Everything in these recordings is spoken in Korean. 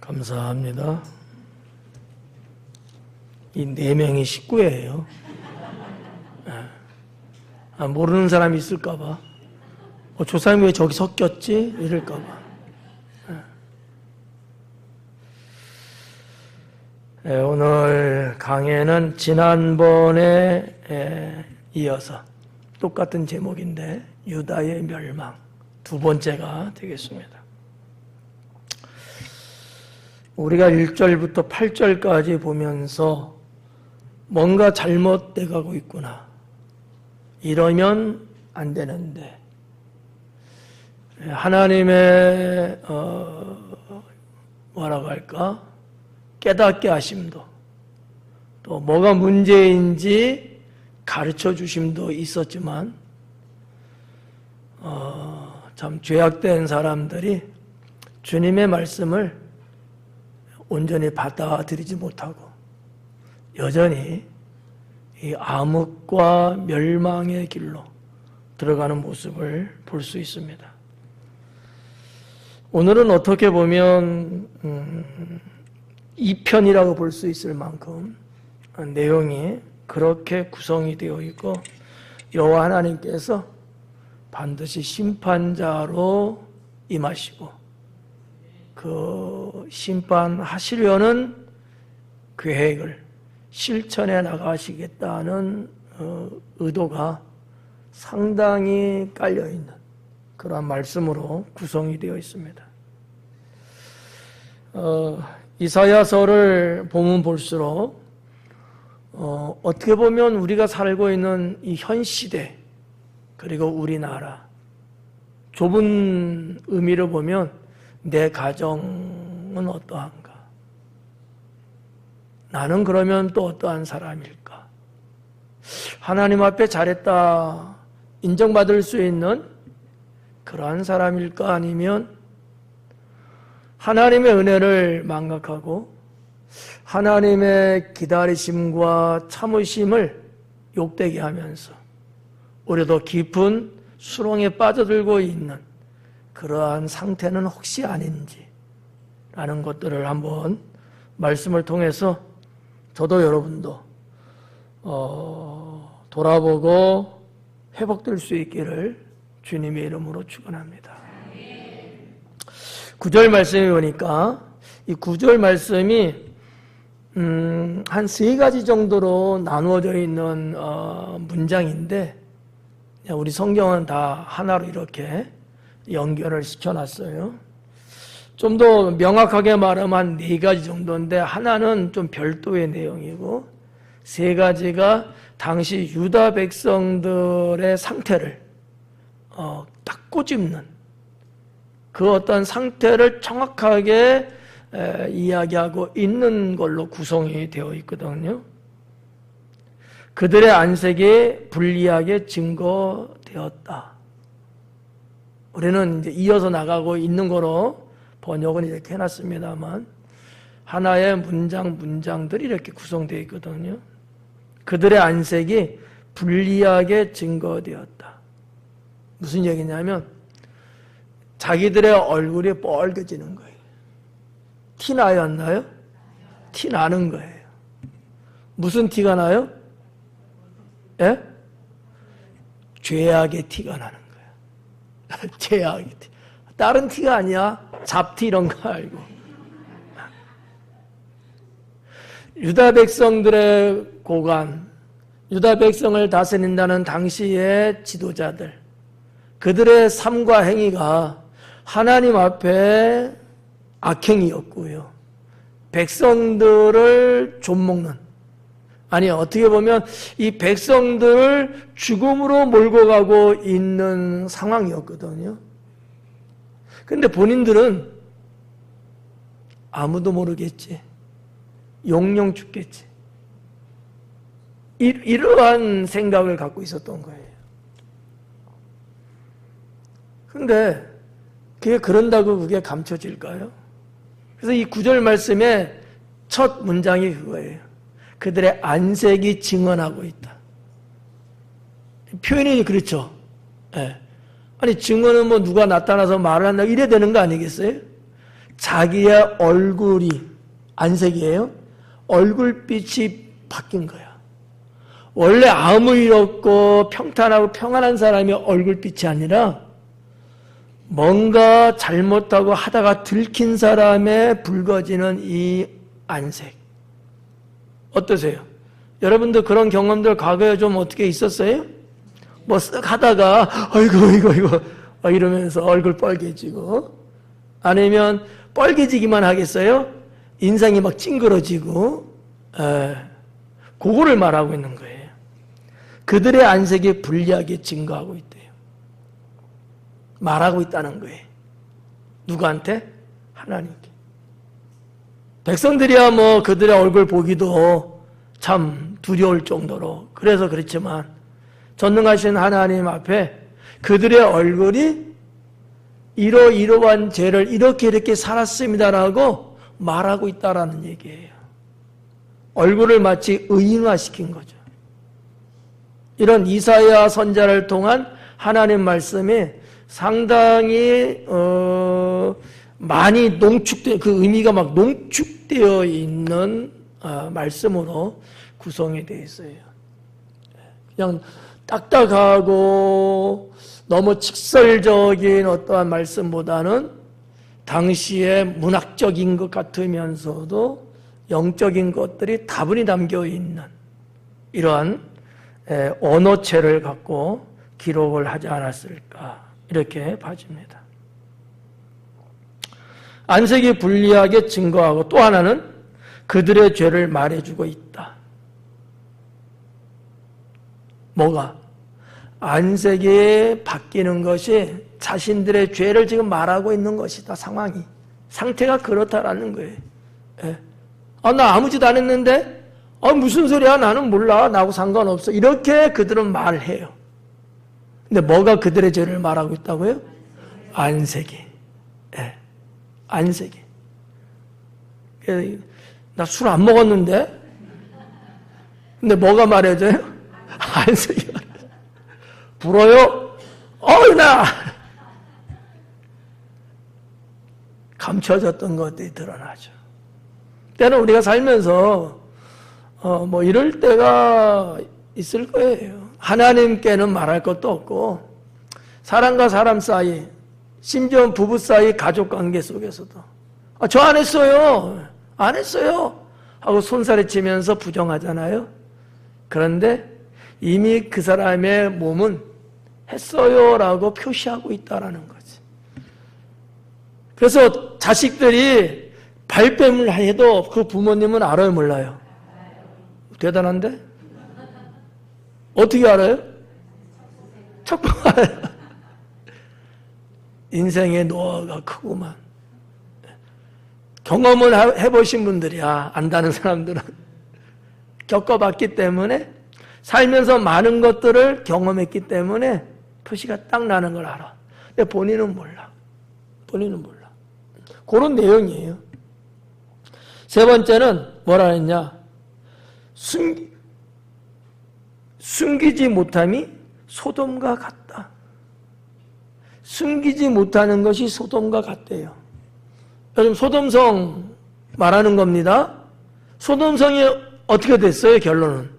감사합니다. 이 4명이 식구예요. 모르는 사람이 있을까봐. 저 사람이 왜 저기 섞였지? 이럴까봐. 오늘 강해는 지난번에 이어서 똑같은 제목인데 유다의 멸망 2번째가 되겠습니다. 우리가 1절부터 8절까지 보면서 뭔가 잘못돼 가고 있구나. 이러면 안 되는데 하나님의 뭐라고 할까? 깨닫게 하심도 또 뭐가 문제인지 가르쳐 주심도 있었지만 참 죄악된 사람들이 주님의 말씀을 온전히 받아들이지 못하고 여전히 이 암흑과 멸망의 길로 들어가는 모습을 볼 수 있습니다. 오늘은 어떻게 보면 2편이라고 볼 수 있을 만큼 내용이 그렇게 구성이 되어 있고 여호와 하나님께서 반드시 심판자로 임하시고 그 심판하시려는 계획을 실천해 나가시겠다는 의도가 상당히 깔려있는 그러한 말씀으로 구성이 되어 있습니다. 이사야서를 보면 볼수록 어떻게 보면 우리가 살고 있는 이 현 시대 그리고 우리나라 좁은 의미로 보면 내 가정은 어떠한가? 나는 그러면 또 어떠한 사람일까? 하나님 앞에 잘했다 인정받을 수 있는 그러한 사람일까? 아니면 하나님의 은혜를 망각하고 하나님의 기다리심과 참으심을 욕되게 하면서 오히려 더 깊은 수렁에 빠져들고 있는 그러한 상태는 혹시 아닌지 라는 것들을 한번 말씀을 통해서 저도 여러분도 돌아보고 회복될 수 있기를 주님의 이름으로 축원합니다. 9절 말씀에 보니까 이 9절 말씀이 한 3가지 정도로 나누어져 있는 문장인데 우리 성경은 다 하나로 이렇게 연결을 시켜놨어요. 좀 더 명확하게 말하면 한 4가지 정도인데 하나는 좀 별도의 내용이고 3가지가 당시 유다 백성들의 상태를 딱 꼬집는 그 어떤 상태를 정확하게 이야기하고 있는 걸로 구성이 되어 있거든요. 그들의 안색이 불리하게 증거되었다. 우리는 이제 이어서 나가고 있는 거로 번역은 이렇게 해놨습니다만 하나의 문장들이 이렇게 구성되어 있거든요. 그들의 안색이 불리하게 증거되었다. 무슨 얘기냐면 자기들의 얼굴이 뻘개지는 거예요. 티 나요, 안 나요? 티 나는 거예요. 무슨 티가 나요? 예? 죄악의 티가 나는 거예요. 죄악의 티. 다른 티가 아니야. 잡티 이런 거 알고. 유다 백성들의 고관, 유다 백성을 다스린다는 당시의 지도자들, 그들의 삶과 행위가 하나님 앞에 악행이었고요. 백성들을 좀먹는, 아니 어떻게 보면 이 백성들을 죽음으로 몰고 가고 있는 상황이었거든요. 근데 본인들은 아무도 모르겠지. 영영 죽겠지. 이러한 생각을 갖고 있었던 거예요. 근데 그게 그런다고 그게 감춰질까요? 그래서 이 9절 말씀의 첫 문장이 그거예요. 그들의 안색이 증언하고 있다. 표현이 그렇죠. 네. 아니 증언은 뭐 누가 나타나서 말을 한다 이래야 되는 거 아니겠어요? 자기의 얼굴이 안색이에요. 얼굴빛이 바뀐 거야. 원래 아무 일 없고 평탄하고 평안한 사람이 얼굴빛이 아니라 뭔가 잘못하고 하다가 들킨 사람의 붉어지는 이 안색. 어떠세요? 여러분들 그런 경험들 과거에 좀 어떻게 있었어요? 뭐 쓱 하다가 아이고 이러면서 얼굴 빨개지고, 아니면 빨개지기만 하겠어요? 인상이 막 찡그러지고, 그거를 말하고 있는 거예요. 그들의 안색이 불리하게 증거하고 있대요. 말하고 있다는 거예요. 누구한테? 하나님께. 백성들이야 뭐 그들의 얼굴 보기도 참 두려울 정도로, 그래서 그렇지만 전능하신 하나님 앞에 그들의 얼굴이 이러이러한 죄를 이렇게 살았습니다라고 말하고 있다라는 얘기예요. 얼굴을 마치 의인화시킨 거죠. 이런 이사야 선지자를 통한 하나님 말씀이 상당히 많이 농축된, 그 의미가 막 농축되어 있는 말씀으로 구성이 되어 있어요. 그냥 딱딱하고 너무 직설적인 어떠한 말씀보다는 당시에 문학적인 것 같으면서도 영적인 것들이 다분히 담겨 있는 이러한 언어체를 갖고 기록을 하지 않았을까, 이렇게 봐집니다. 안색이 불리하게 증거하고, 또 하나는 그들의 죄를 말해주고 있다. 뭐가? 안색이 바뀌는 것이 자신들의 죄를 지금 말하고 있는 것이다. 상태가 그렇다라는 거예요. 나 아무 짓 안 했는데? 무슨 소리야? 나는 몰라. 나하고 상관없어. 이렇게 그들은 말을 해요. 근데 뭐가 그들의 죄를 말하고 있다고요? 안색이. 안색이. 나 술 안 먹었는데? 근데 뭐가 말해줘요? 안색이. 불어요? 나! 감춰졌던 것들이 드러나죠. 때는 우리가 살면서 뭐 이럴 때가 있을 거예요. 하나님께는 말할 것도 없고, 사람과 사람 사이, 심지어 부부 사이 가족관계 속에서도 저 안 했어요, 안 했어요 하고 손살에 치면서 부정하잖아요. 그런데 이미 그 사람의 몸은 했어요 라고 표시하고 있다라는 거지. 그래서 자식들이 발뺌을 해도 그 부모님은 알아요, 몰라요? 대단한데? 어떻게 알아요? 척보 알아요. 인생의 노하우가 크구만. 경험을 해보신 분들이야, 안다는 사람들은 겪어봤기 때문에, 살면서 많은 것들을 경험했기 때문에 표시가 딱 나는 걸 알아. 근데 본인은 몰라. 그런 내용이에요. 세 번째는 뭐라 했냐? 숨기지 못함이 소돔과 같다. 숨기지 못하는 것이 소돔과 같대요. 요즘 소돔성 말하는 겁니다. 소돔성이 어떻게 됐어요? 결론은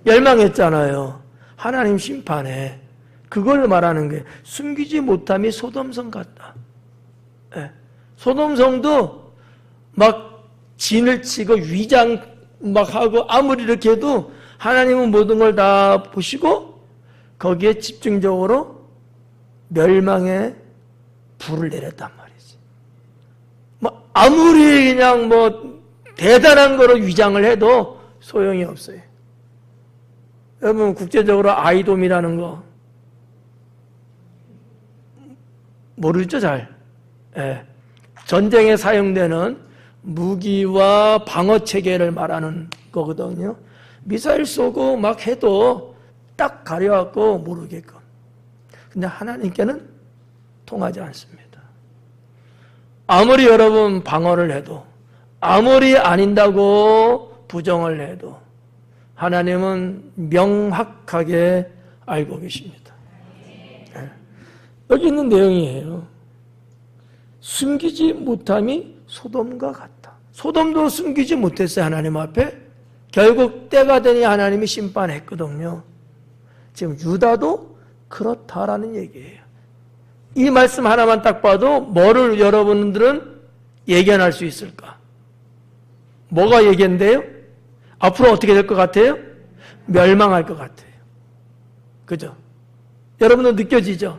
멸망했잖아요. 하나님 심판에. 그걸 말하는 거예요. 숨기지 못함이 소돔성 같다. 소돔성도 막 진을 치고 위장 막 하고 아무리 이렇게 해도 하나님은 모든 걸 다 보시고 거기에 집중적으로 멸망의 불을 내렸단 말이지. 뭐 아무리 그냥 뭐 대단한 거로 위장을 해도 소용이 없어요. 여러분 국제적으로 아이돔이라는 거 모르죠, 잘? 전쟁에 사용되는 무기와 방어 체계를 말하는 거거든요. 미사일 쏘고 막 해도 딱 가려갖고 모르게끔. 근데 하나님께는 통하지 않습니다. 아무리 여러분 방어를 해도, 아무리 아닌다고 부정을 해도 하나님은 명확하게 알고 계십니다. 여기 있는 내용이에요. 숨기지 못함이 소돔과 같다. 소돔도 숨기지 못했어요, 하나님 앞에. 결국 때가 되니 하나님이 심판했거든요. 지금 유다도 그렇다라는 얘기예요. 이 말씀 하나만 딱 봐도 뭐를 여러분들은 예견할 수 있을까? 뭐가 예견돼요? 앞으로 어떻게 될 것 같아요? 멸망할 것 같아요. 그죠? 여러분도 느껴지죠?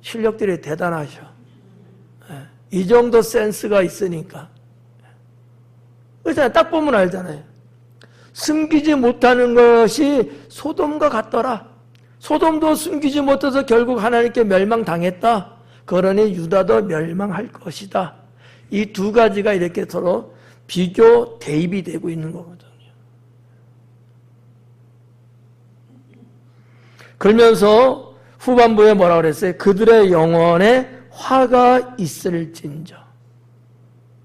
실력들이 대단하셔. 이 정도 센스가 있으니까. 그렇잖아요. 딱 보면 알잖아요. 숨기지 못하는 것이 소돔과 같더라. 소돔도 숨기지 못해서 결국 하나님께 멸망당했다. 그러니 유다도 멸망할 것이다. 이 두 가지가 이렇게 서로 비교 대입이 되고 있는 거거든요. 그러면서 후반부에 뭐라고 그랬어요? 그들의 영혼에 화가 있을진저.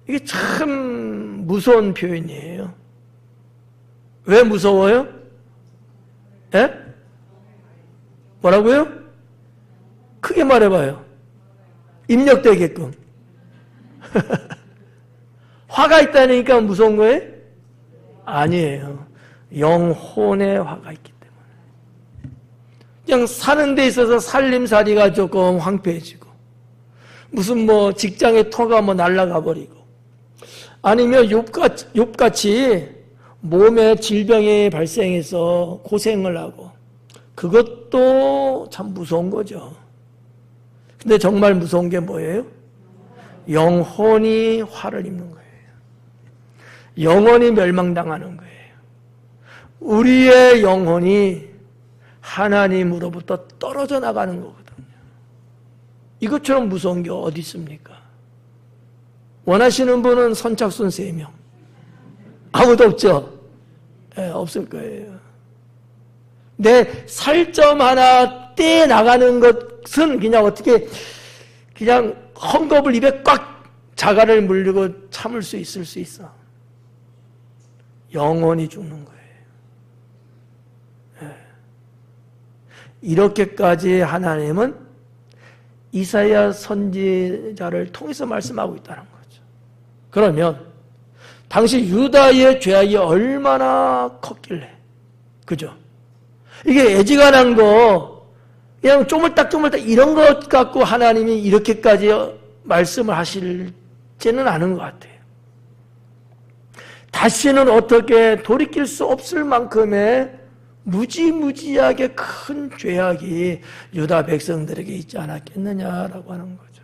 이게 참 무서운 표현이에요. 왜 무서워요? 예? 뭐라고요? 크게 말해봐요. 입력되게끔. 화가 있다니까 무서운 거예요? 아니에요. 영혼에 화가 있기 때문에. 그냥 사는 데 있어서 살림살이가 조금 황폐해지고, 무슨 뭐 직장의 터가 뭐 날아가 버리고, 아니면 욥같이 몸에 질병이 발생해서 고생을 하고, 그것도 참 무서운 거죠. 근데 정말 무서운 게 뭐예요? 영혼이 화를 입는 거예요. 영혼이 멸망당하는 거예요. 우리의 영혼이 하나님으로부터 떨어져 나가는 거거든요. 이것처럼 무서운 게 어디 있습니까? 원하시는 분은 선착순 3명. 아무도 없죠? 네, 없을 거예요. 내 살점 하나 떼 나가는 것은 그냥 어떻게 그냥 헝겊을 입에 꽉 자갈을 물리고 참을 수 있을 수 있어. 영원히 죽는 거예요. 네. 이렇게까지 하나님은 이사야 선지자를 통해서 말씀하고 있다는 거죠. 그러면 당시 유다의 죄악이 얼마나 컸길래, 그죠? 이게 애지간한 거, 그냥 쪼물딱 이런 것 갖고 하나님이 이렇게까지 말씀을 하실지는 않은 것 같아요. 다시는 어떻게 돌이킬 수 없을 만큼의 무지무지하게 큰 죄악이 유다 백성들에게 있지 않았겠느냐라고 하는 거죠.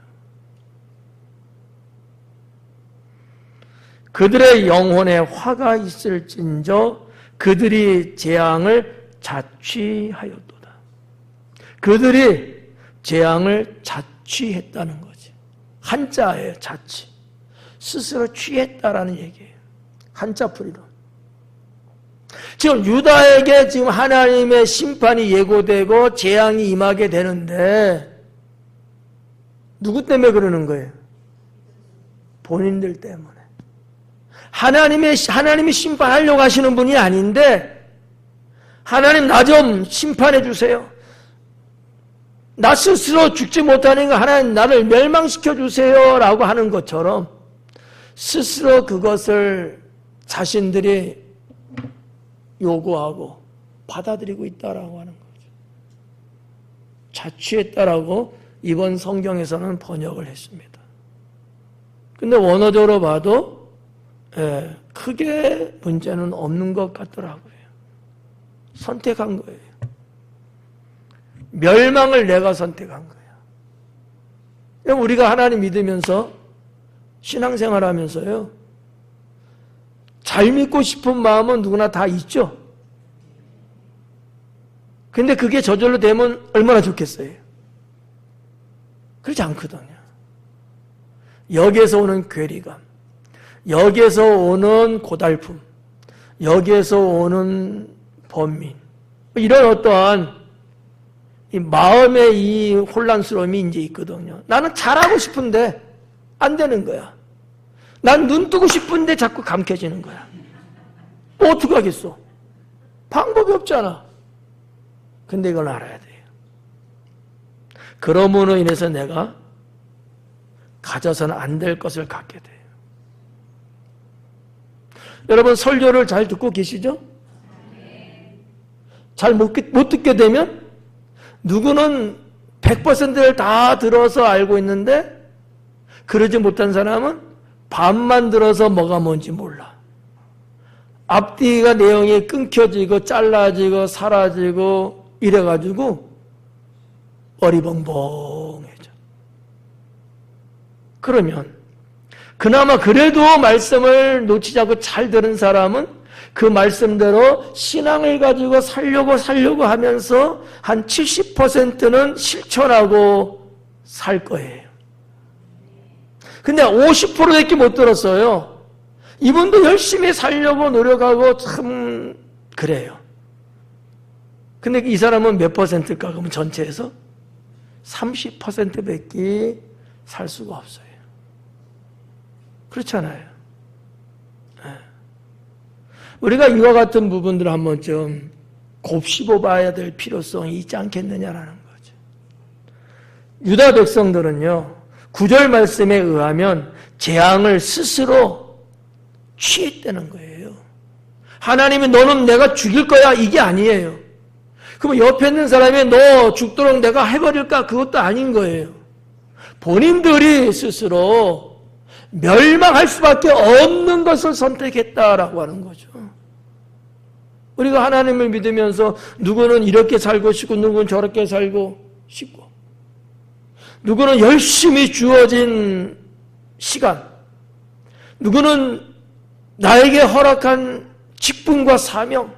그들의 영혼에 화가 있을진저 그들이 재앙을 자취하였도다. 그들이 재앙을 자취했다는 거지. 한자예요, 자취. 스스로 취했다라는 얘기예요. 한자풀이로. 지금 유다에게 지금 하나님의 심판이 예고되고 재앙이 임하게 되는데 누구 때문에 그러는 거예요? 본인들 때문에. 하나님이 심판하려고 하시는 분이 아닌데 하나님 나 좀 심판해 주세요. 나 스스로 죽지 못하니까 하나님 나를 멸망시켜 주세요 라고 하는 것처럼 스스로 그것을 자신들이 요구하고 받아들이고 있다라고 하는 거죠. 자취했다라고 이번 성경에서는 번역을 했습니다. 근데 원어적으로 봐도 크게 문제는 없는 것 같더라고요. 선택한 거예요. 멸망을 내가 선택한 거야. 우리가 하나님 믿으면서 신앙생활 하면서요, 잘 믿고 싶은 마음은 누구나 다 있죠. 근데 그게 저절로 되면 얼마나 좋겠어요. 그렇지 않거든요. 여기에서 오는 괴리감, 여기에서 오는 고달픔, 여기에서 오는 번민, 이런 어떠한 이 마음의 이 혼란스러움이 이제 있거든요. 나는 잘하고 싶은데 안 되는 거야. 난 눈 뜨고 싶은데 자꾸 감켜지는 거야. 뭐 어떡하겠어? 방법이 없잖아. 근데 이걸 알아야 돼요. 그러므로 인해서 내가 가져서는 안 될 것을 갖게 돼요. 여러분 설교를 잘 듣고 계시죠? 잘 못 듣게 되면 누구는 100%를 다 들어서 알고 있는데 그러지 못한 사람은 반만 들어서 뭐가 뭔지 몰라. 앞뒤가 내용이 끊겨지고 잘라지고 사라지고 이래가지고 어리벙벙해져. 그러면 그나마 그래도 말씀을 놓치지 않고 잘 들은 사람은 그 말씀대로 신앙을 가지고 살려고 하면서 한 70%는 실천하고 살 거예요. 근데 50%밖에 못 들었어요. 이분도 열심히 살려고 노력하고 참 그래요. 근데 이 사람은 몇 퍼센트일까? 그러면 전체에서 30%밖에 살 수가 없어요. 그렇잖아요. 우리가 이와 같은 부분들을 한 번쯤 곱씹어 봐야 될 필요성이 있지 않겠느냐라는 거죠. 유다 백성들은요, 9절 말씀에 의하면 재앙을 스스로 취했다는 거예요. 하나님이 너는 내가 죽일 거야 이게 아니에요. 그럼 옆에 있는 사람이 너 죽도록 내가 해버릴까? 그것도 아닌 거예요. 본인들이 스스로 멸망할 수밖에 없는 것을 선택했다라고 하는 거죠. 우리가 하나님을 믿으면서 누구는 이렇게 살고 싶고 누구는 저렇게 살고 싶고 누구는 열심히 주어진 시간, 누구는 나에게 허락한 직분과 사명,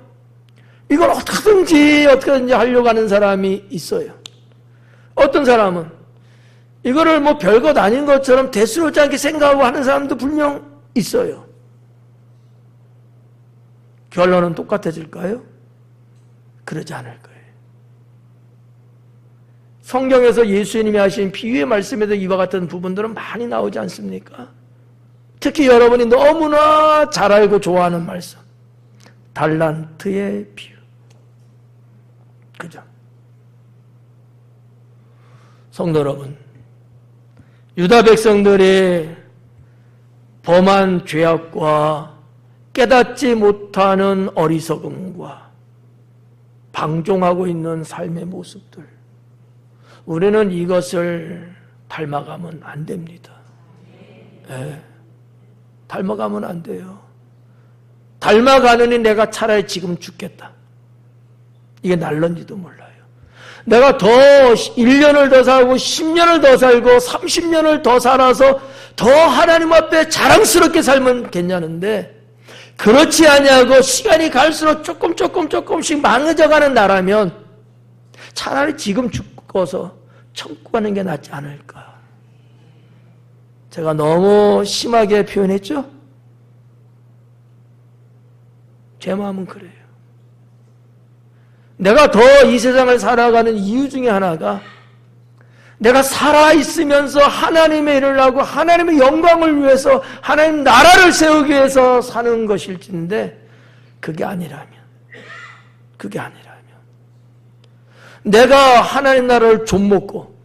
이걸 어떻게든지 하려고 하는 사람이 있어요. 어떤 사람은 이거를 뭐 별것 아닌 것처럼 대수롭지 않게 생각하고 하는 사람도 분명 있어요. 결론은 똑같아질까요? 그러지 않을 거예요. 성경에서 예수님이 하신 비유의 말씀에도 이와 같은 부분들은 많이 나오지 않습니까? 특히 여러분이 너무나 잘 알고 좋아하는 말씀, 달란트의 비유. 그죠? 성도 여러분, 유다 백성들이 범한 죄악과 깨닫지 못하는 어리석음과 방종하고 있는 삶의 모습들, 우리는 이것을 닮아가면 안 됩니다. 네. 닮아가면 안 돼요. 닮아가느니 내가 차라리 지금 죽겠다. 이게 날런지도 몰라요. 내가 더 1년을 더 살고 10년을 더 살고 30년을 더 살아서 더 하나님 앞에 자랑스럽게 살면 괜찮은데 그렇지 아니하고 시간이 갈수록 조금씩 망해져가는 나라면 차라리 지금 죽어서 천국 가는 게 낫지 않을까. 제가 너무 심하게 표현했죠? 제 마음은 그래요. 내가 더 이 세상을 살아가는 이유 중에 하나가 내가 살아있으면서 하나님의 일을 하고 하나님의 영광을 위해서 하나님 나라를 세우기 위해서 사는 것일진데 그게 아니라면 내가 하나님 나라를 좀먹고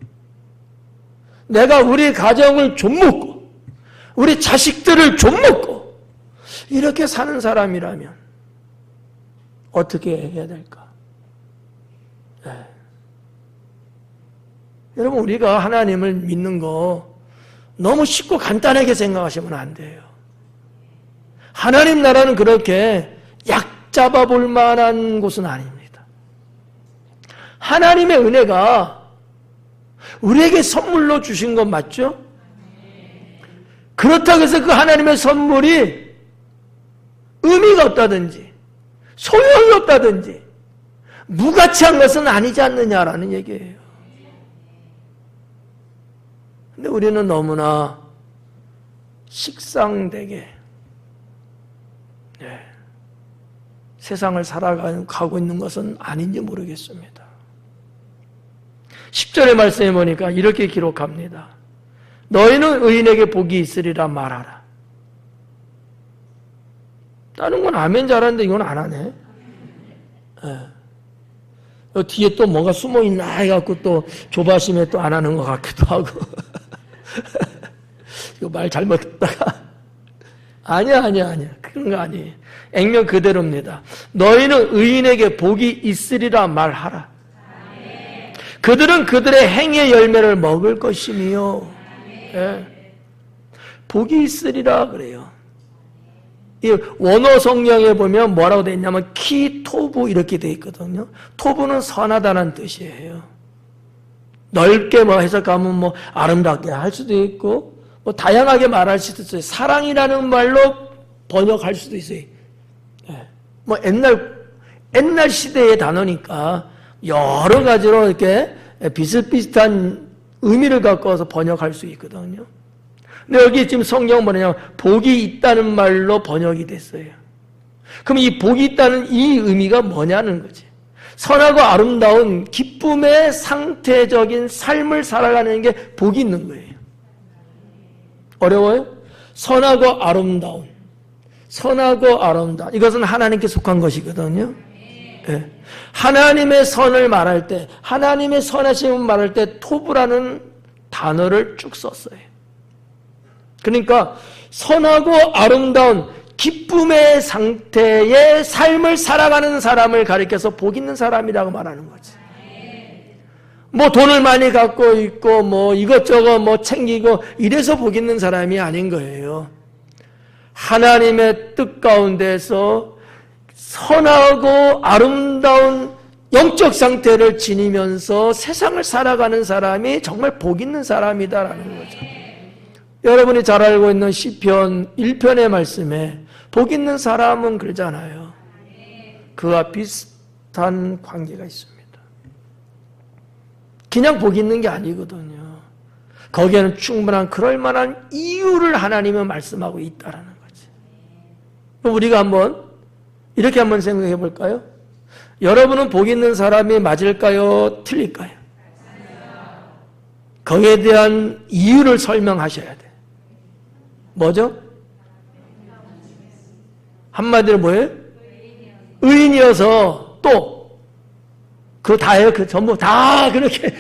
내가 우리 가정을 좀먹고 우리 자식들을 좀먹고 이렇게 사는 사람이라면 어떻게 해야 될까? 네. 여러분 우리가 하나님을 믿는 거 너무 쉽고 간단하게 생각하시면 안 돼요. 하나님 나라는 그렇게 약 잡아볼 만한 곳은 아닙니다. 하나님의 은혜가 우리에게 선물로 주신 건 맞죠? 그렇다고 해서 그 하나님의 선물이 의미가 없다든지 소용이 없다든지 무가치한 것은 아니지 않느냐라는 얘기예요. 근데 우리는 너무나 식상되게 세상을 살아가고 있는 것은 아닌지 모르겠습니다. 10절의 말씀에 보니까 이렇게 기록합니다. 너희는 의인에게 복이 있으리라 말하라. 다른 건 아멘 잘하는데 이건 안 하네. 뒤에 또 뭐가 숨어있나 해갖고 또 조바심에 또 안 하는 것 같기도 하고. 이거 말 잘못했다가 아니야. 그런 거 아니에요. 액면 그대로입니다. 너희는 의인에게 복이 있으리라 말하라. 그들은 그들의 행위의 열매를 먹을 것이며, 예. 복이 있으리라 그래요. 이 원어 성경에 보면 뭐라고 되어 있냐면 키토부 이렇게 되어 있거든요. 토부는 선하다는 뜻이에요. 넓게 뭐 해석하면 뭐 아름답게 할 수도 있고 뭐 다양하게 말할 수도 있어요. 사랑이라는 말로 번역할 수도 있어요. 예. 뭐 옛날 시대의 단어니까 여러 가지로 이렇게 비슷비슷한 의미를 갖고서 번역할 수 있거든요. 근데 여기 지금 성경 뭐냐면 복이 있다는 말로 번역이 됐어요. 그럼 이 복이 있다는 이 의미가 뭐냐는 거지. 선하고 아름다운 기쁨의 상태적인 삶을 살아가는 게 복이 있는 거예요. 어려워요? 선하고 아름다운. 이것은 하나님께 속한 것이거든요. 네. 하나님의 선을 말할 때, 하나님의 선하심을 말할 때 토부라는 단어를 쭉 썼어요. 그러니까 선하고 아름다운 기쁨의 상태의 삶을 살아가는 사람을 가리켜서 복 있는 사람이라고 말하는 거지. 뭐 돈을 많이 갖고 있고 뭐 이것저것 뭐 챙기고 이래서 복 있는 사람이 아닌 거예요. 하나님의 뜻 가운데서 선하고 아름다운 영적 상태를 지니면서 세상을 살아가는 사람이 정말 복 있는 사람이다라는 거죠. 여러분이 잘 알고 있는 시편 1편의 말씀에 복 있는 사람은 그러잖아요. 그와 비슷한 관계가 있습니다. 그냥 복 있는 게 아니거든요. 거기에는 충분한 그럴 만한 이유를 하나님은 말씀하고 있다라는 거지. 우리가 이렇게 한번 생각해 볼까요? 여러분은 복 있는 사람이 맞을까요? 틀릴까요? 거기에 대한 이유를 설명하셔야 돼. 뭐죠? 한마디로 뭐예요? 의인이어서 또 그거 다예요. 그 전부 다 그렇게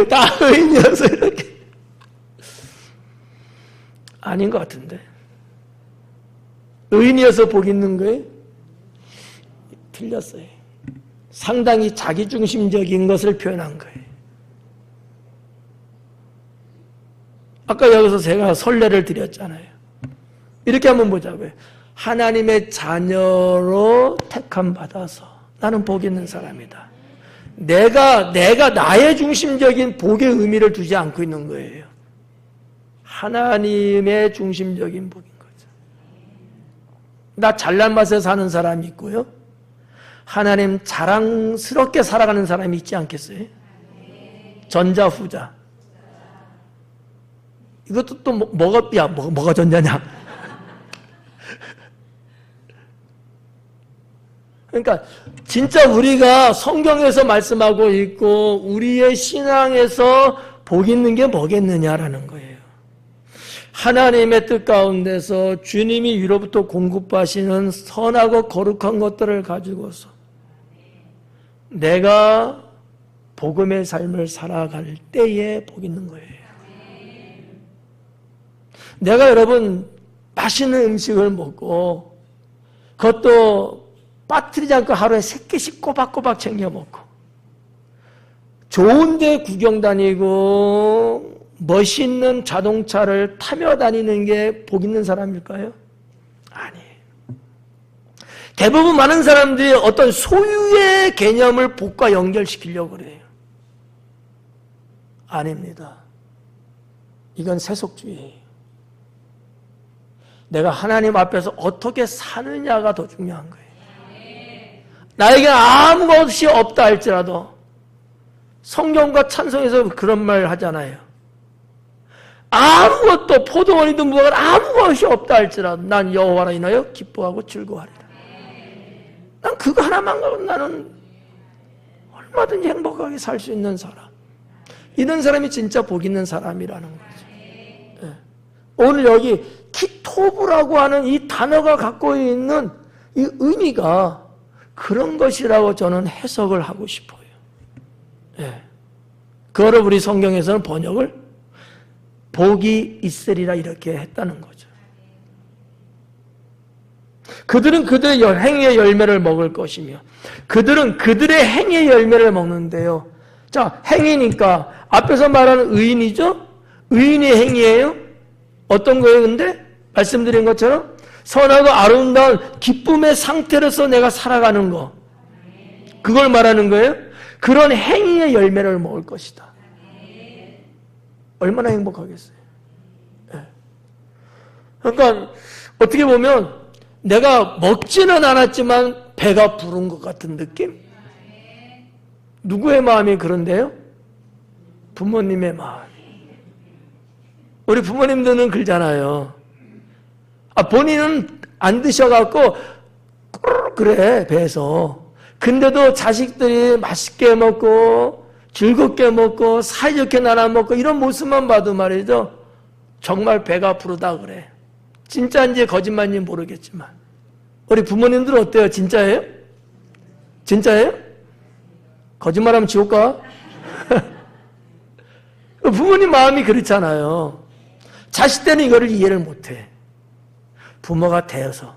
다 의인이어서 이렇게 아닌 것 같은데. 의인이어서 복 있는 거예요? 틀렸어요. 상당히 자기중심적인 것을 표현한 거예요. 아까 여기서 제가 선례를 드렸잖아요. 이렇게 한번 보자고요. 하나님의 자녀로 택함 받아서 나는 복 있는 사람이다. 내가 나의 중심적인 복의 의미를 두지 않고 있는 거예요. 하나님의 중심적인 복인 거죠. 나 잘난 맛에 사는 사람이 있고요. 하나님 자랑스럽게 살아가는 사람이 있지 않겠어요? 전자 후자. 이것도 또 뭐가 전자냐? 그러니까 진짜 우리가 성경에서 말씀하고 있고 우리의 신앙에서 복 있는 게 뭐겠느냐라는 거예요. 하나님의 뜻 가운데서 주님이 위로부터 공급하시는 선하고 거룩한 것들을 가지고서 내가 복음의 삶을 살아갈 때에 복 있는 거예요. 내가 여러분 맛있는 음식을 먹고 그것도 빠뜨리지 않고 하루에 3개씩 꼬박꼬박 챙겨 먹고 좋은 데 구경 다니고 멋있는 자동차를 타며 다니는 게 복 있는 사람일까요? 아니에요. 대부분 많은 사람들이 어떤 소유의 개념을 복과 연결시키려고 그래요. 아닙니다. 이건 세속주의예요. 내가 하나님 앞에서 어떻게 사느냐가 더 중요한 거예요. 나에게 아무것이 없다 할지라도 성경과 찬송에서 그런 말 하잖아요. 아무것도 포도원이든 무화과든 아무것이 없다 할지라도 난 여호와로 인하여 기뻐하고 즐거워하리라. 난 그거 하나만 가지고 나는 얼마든지 행복하게 살 수 있는 사람. 이런 사람이 진짜 복 있는 사람이라는 거죠. 네. 오늘 여기 키토브라고 하는 이 단어가 갖고 있는 이 의미가 그런 것이라고 저는 해석을 하고 싶어요. 예. 그거를 우리 성경에서는 번역을 복이 있으리라 이렇게 했다는 거죠. 그들은 그들의 행위의 열매를 먹을 것이며 그들은 그들의 행위의 열매를 먹는데요. 자, 행위니까 앞에서 말하는 의인이죠? 의인의 행위예요? 어떤 거예요 근데? 말씀드린 것처럼 선하고 아름다운 기쁨의 상태로서 내가 살아가는 거, 그걸 말하는 거예요. 그런 행위의 열매를 먹을 것이다. 얼마나 행복하겠어요. 그러니까 어떻게 보면 내가 먹지는 않았지만 배가 부른 것 같은 느낌? 누구의 마음이 그런데요? 부모님의 마음. 우리 부모님들은 그러잖아요. 본인은 안 드셔갖고 그래 배에서. 근데도 자식들이 맛있게 먹고 즐겁게 먹고 사이좋게 나눠 먹고 이런 모습만 봐도 말이죠, 정말 배가 부르다 그래. 진짜인지 거짓말인지 모르겠지만 우리 부모님들은 어때요? 진짜예요? 진짜예요? 거짓말하면 지옥 가? 부모님 마음이 그렇잖아요. 자식들은 이거를 이해를 못해. 부모가 되어서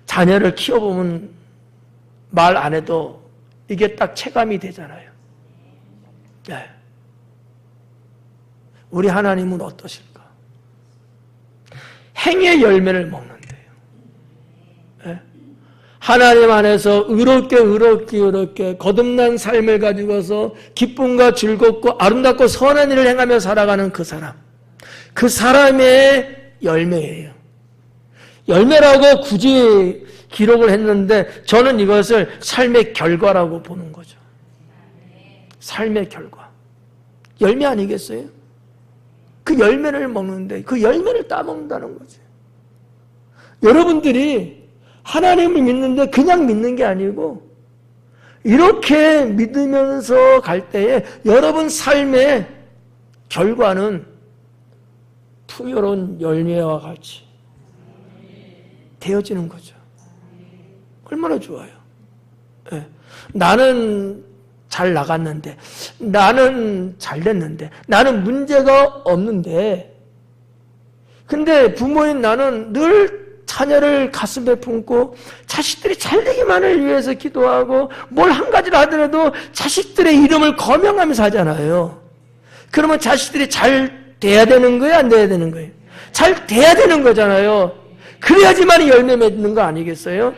자녀를 키워보면 말 안 해도 이게 딱 체감이 되잖아요. 네. 우리 하나님은 어떠실까? 행위의 열매를 먹는데요. 네. 하나님 안에서 의롭게 거듭난 삶을 가지고서 기쁨과 즐겁고 아름답고 선한 일을 행하며 살아가는 그 사람, 그 사람의 열매예요. 열매라고 굳이 기록을 했는데 저는 이것을 삶의 결과라고 보는 거죠. 삶의 결과. 열매 아니겠어요? 그 열매를 먹는데 그 열매를 따먹는다는 거죠. 여러분들이 하나님을 믿는데 그냥 믿는 게 아니고 이렇게 믿으면서 갈 때에 여러분 삶의 결과는 푸르른 열매와 같이 되어지는 거죠. 얼마나 좋아요. 네. 나는 잘 나갔는데, 나는 잘 됐는데, 나는 문제가 없는데, 근데 부모인 나는 늘 자녀를 가슴에 품고 자식들이 잘 되기만을 위해서 기도하고 뭘 한 가지를 하더라도 자식들의 이름을 거명하면서 하잖아요. 그러면 자식들이 잘 돼야 되는 거예요? 안 돼야 되는 거예요? 잘 돼야 되는 거잖아요. 그래야지만 열매 맺는 거 아니겠어요?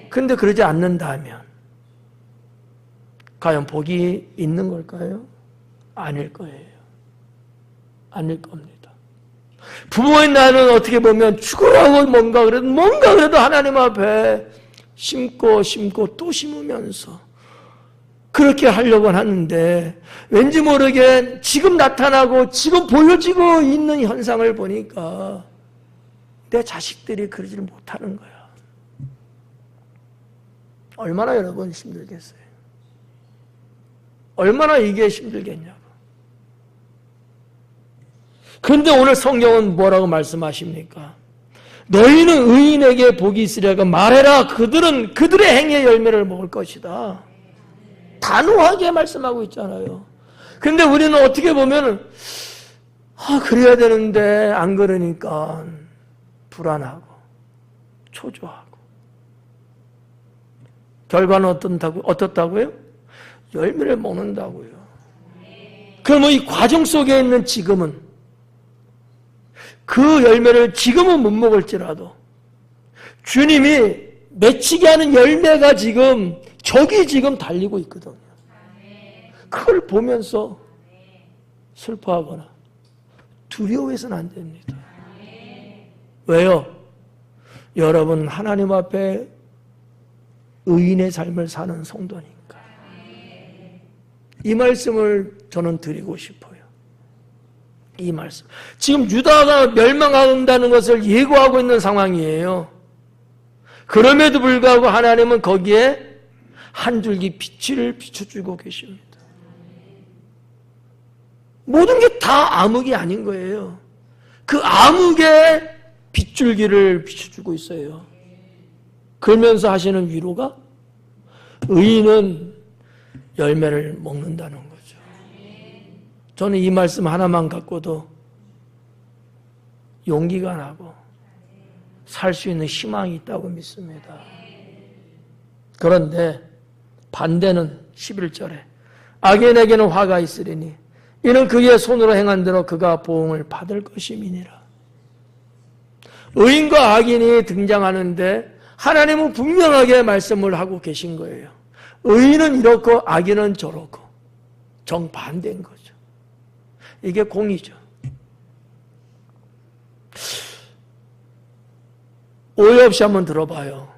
근데 그러지 않는다면 과연 복이 있는 걸까요? 아닐 거예요. 아닐 겁니다. 부모인 나는 어떻게 보면 죽으라고 뭔가 그래도 하나님 앞에 심고 또 심으면서 그렇게 하려고 하는데 왠지 모르게 지금 나타나고 지금 보여지고 있는 현상을 보니까 내 자식들이 그러지를 못하는 거야. 얼마나 여러분 힘들겠어요? 얼마나 이게 힘들겠냐고. 그런데 오늘 성경은 뭐라고 말씀하십니까? 너희는 의인에게 복이 있으리라고 말해라. 그들은 그들의 행위의 열매를 먹을 것이다. 단호하게 말씀하고 있잖아요. 그런데 우리는 어떻게 보면 그래야 되는데 안 그러니까 불안하고 초조하고. 결과는 어떻다고요? 열매를 먹는다고요. 그러면 이 과정 속에 있는 지금은 그 열매를 지금은 못 먹을지라도 주님이 맺히게 하는 열매가 지금 저기 지금 달리고 있거든요. 그걸 보면서 슬퍼하거나 두려워해서는 안 됩니다. 왜요? 여러분 하나님 앞에 의인의 삶을 사는 성도니까. 이 말씀을 저는 드리고 싶어요. 이 말씀. 지금 유다가 멸망한다는 것을 예고하고 있는 상황이에요. 그럼에도 불구하고 하나님은 거기에 한 줄기 빛을 비춰주고 계십니다. 모든 게 다 암흑이 아닌 거예요. 그 암흑의 빗줄기를 비춰주고 있어요. 그러면서 하시는 위로가 의인은 열매를 먹는다는 거죠. 저는 이 말씀 하나만 갖고도 용기가 나고 살 수 있는 희망이 있다고 믿습니다. 그런데 반대는 11절에 악인에게는 화가 있으리니 이는 그의 손으로 행한 대로 그가 보응을 받을 것임이니라. 의인과 악인이 등장하는데 하나님은 분명하게 말씀을 하고 계신 거예요. 의인은 이렇고 악인은 저렇고 정반대인 거죠. 이게 공이죠. 오해 없이 한번 들어봐요.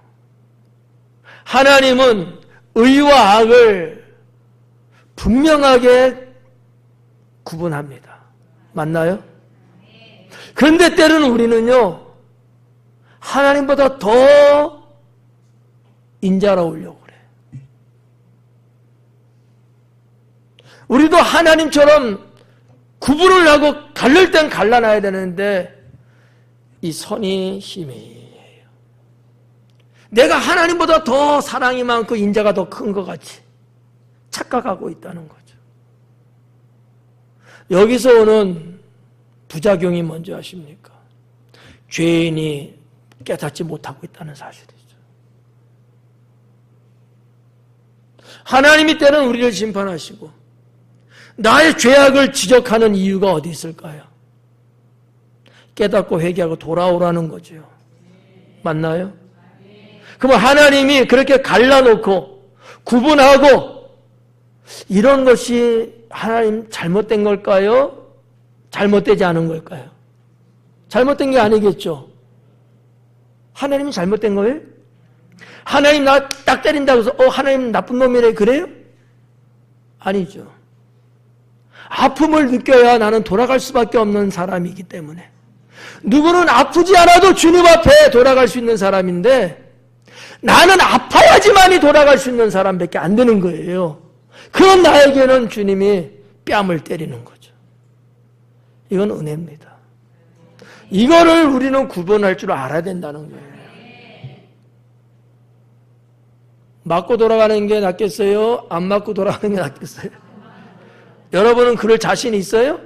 하나님은 의와 악을 분명하게 구분합니다. 맞나요? 그런데 때로는 우리는요, 하나님보다 더 인자로우려고 그래. 우리도 하나님처럼 구분을 하고 갈릴 땐 갈라놔야 되는데 이 선이 희미해요. 내가 하나님보다 더 사랑이 많고 인자가 더 큰 것 같이 착각하고 있다는 거죠. 여기서 오는 부작용이 뭔지 아십니까? 죄인이 깨닫지 못하고 있다는 사실이죠. 하나님이 때는 우리를 심판하시고 나의 죄악을 지적하는 이유가 어디 있을까요? 깨닫고 회개하고 돌아오라는 거죠. 맞나요? 그러면 하나님이 그렇게 갈라놓고 구분하고 이런 것이 하나님 잘못된 걸까요? 잘못되지 않은 걸까요? 잘못된 게 아니겠죠. 하나님이 잘못된 거예요? 하나님 나 딱 때린다고 해서 하나님 나쁜 놈이래 그래요? 아니죠. 아픔을 느껴야 나는 돌아갈 수밖에 없는 사람이기 때문에 누구는 아프지 않아도 주님 앞에 돌아갈 수 있는 사람인데 나는 아파야지만이 돌아갈 수 있는 사람밖에 안 되는 거예요. 그런 나에게는 주님이 뺨을 때리는 거죠. 이건 은혜입니다. 이거를 우리는 구분할 줄 알아야 된다는 거예요. 맞고 돌아가는 게 낫겠어요? 안 맞고 돌아가는 게 낫겠어요? 여러분은 그럴 자신 있어요?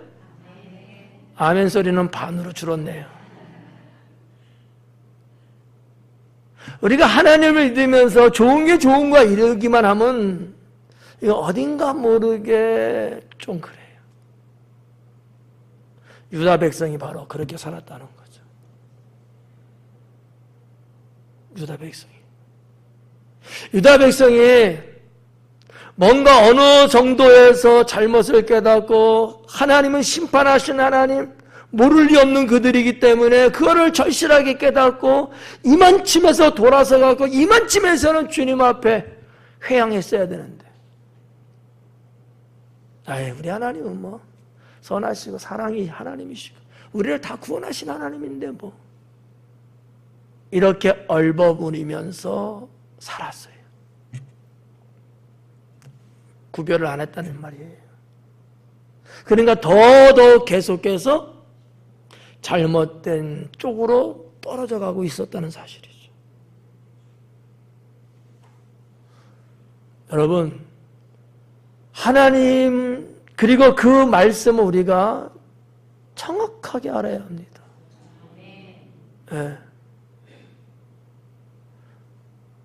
아멘 소리는 반으로 줄었네요. 우리가 하나님을 믿으면서 좋은 게 좋은 거야 이러기만 하면 이거 어딘가 모르게 좀 그래요. 유다 백성이 바로 그렇게 살았다는 거죠. 유다 백성이 뭔가 어느 정도에서 잘못을 깨닫고 하나님은 심판하신 하나님, 모를 리 없는 그들이기 때문에 그거를 절실하게 깨닫고 이만쯤에서 돌아서 가고 이만쯤에서는 주님 앞에 회양했어야 되는데 우리 하나님은 뭐 선하시고 사랑이 하나님이시고 우리를 다 구원하신 하나님인데 뭐 이렇게 얼버무리면서 살았어요. 구별을 안 했다는 말이에요. 그러니까 더더욱 계속해서 잘못된 쪽으로 떨어져 가고 있었다는 사실이죠. 여러분, 하나님 그리고 그 말씀을 우리가 정확하게 알아야 합니다. 네.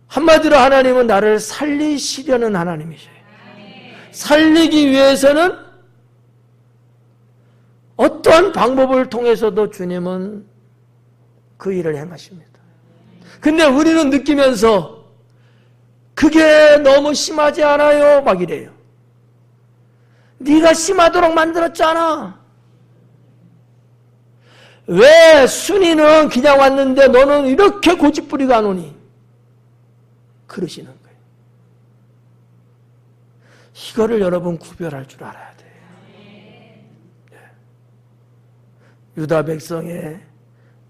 한마디로 하나님은 나를 살리시려는 하나님이셔요. 살리기 위해서는 어떠한 방법을 통해서도 주님은 그 일을 행하십니다. 근데 우리는 느끼면서 그게 너무 심하지 않아요? 막 이래요. 네가 심하도록 만들었잖아. 왜 순이는 그냥 왔는데 너는 이렇게 고집부리가 안 오니? 그러시는 거예요. 이거를 여러분 구별할 줄 알아야 돼요. 유다 백성의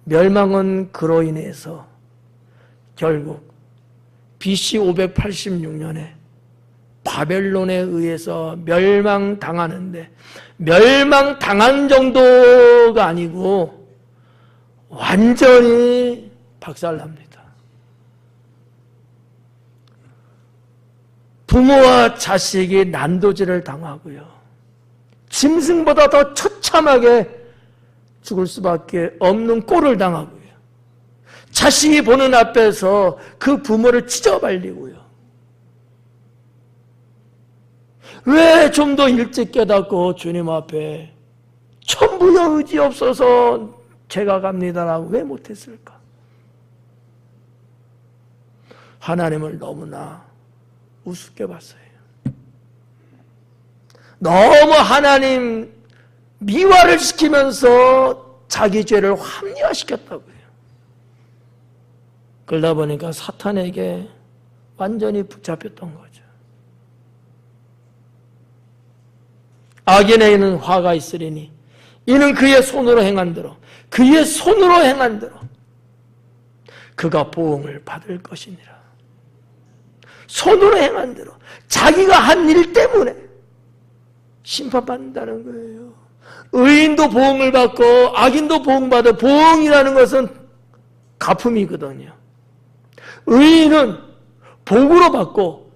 멸망은 그로 인해서 결국 BC 586년에 바벨론에 의해서 멸망당하는데 멸망당한 정도가 아니고 완전히 박살납니다. 부모와 자식이 난도질을 당하고요. 짐승보다 더 처참하게 죽을 수밖에 없는 꼴을 당하고요. 자식이 보는 앞에서 그 부모를 찢어발리고요. 왜 좀 더 일찍 깨닫고 주님 앞에 천부여 의지 없어서 제가 갑니다라고 왜 못했을까? 하나님을 너무나 우습게 봤어요. 너무 하나님 미화를 시키면서 자기 죄를 합리화시켰다고요. 그러다 보니까 사탄에게 완전히 붙잡혔던 거죠. 악인에게는 화가 있으리니 이는 그의 손으로 행한 대로 그의 손으로 행한 대로 그가 보응을 받을 것이니라. 손으로 행한 대로 자기가 한 일 때문에 심판받는다는 거예요. 의인도 보응을 받고 악인도 보응받아. 보응이라는 것은 갚음이거든요. 의인은 복으로 받고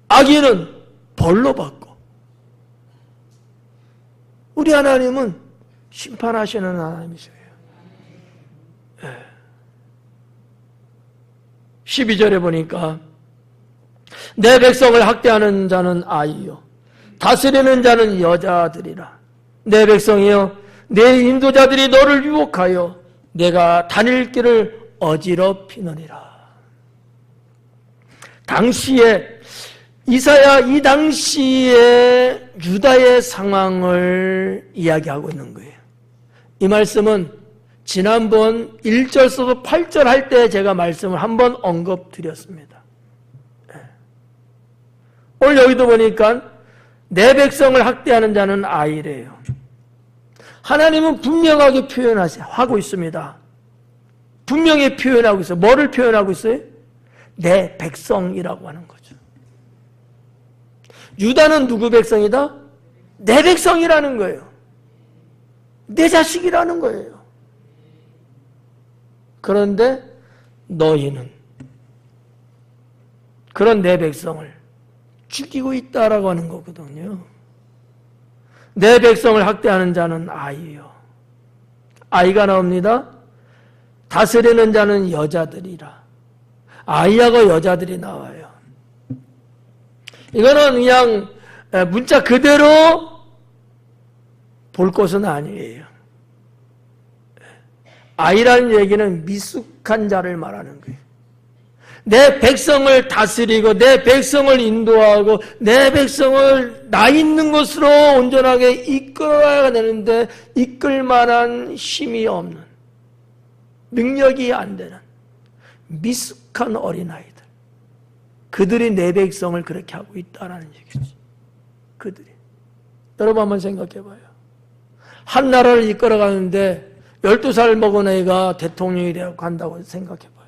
악인은 벌로 받고. 우리 하나님은 심판하시는 하나님이세요. 12절에 보니까 내 백성을 학대하는 자는 아이요 다스리는 자는 여자들이라. 내 백성이여 내 인도자들이 너를 유혹하여 내가 다닐 길을 어지럽히느니라. 당시에 이사야 이 당시에 유다의 상황을 이야기하고 있는 거예요. 이 말씀은 지난번 1절서도 8절 할 때 제가 말씀을 한번 언급드렸습니다. 오늘 여기도 보니까 내 백성을 학대하는 자는 아이래요. 하나님은 분명하게 하고 있습니다. 분명히 표현하고 있어요. 뭐를 표현하고 있어요? 내 백성이라고 하는 거죠. 유다는 누구 백성이다? 내 백성이라는 거예요. 내 자식이라는 거예요. 그런데 너희는 그런 내 백성을 죽이고 있다라고 하는 거거든요. 내 백성을 학대하는 자는 아이요. 아이가 나옵니다. 다스리는 자는 여자들이라. 아이하고 여자들이 나와요. 이거는 그냥 문자 그대로 볼 것은 아니에요. 아이라는 얘기는 미숙한 자를 말하는 거예요. 내 백성을 다스리고 내 백성을 인도하고 내 백성을 나 있는 곳으로 온전하게 이끌어야 되는데 이끌 만한 힘이 없는, 능력이 안 되는 미숙한 어린아이들, 그들이 내 백성을 그렇게 하고 있다는 얘기지. 그들이. 여러분 한번 생각해 봐요. 한 나라를 이끌어가는데 12살 먹은 애가 대통령이 되어 간다고 생각해 봐요.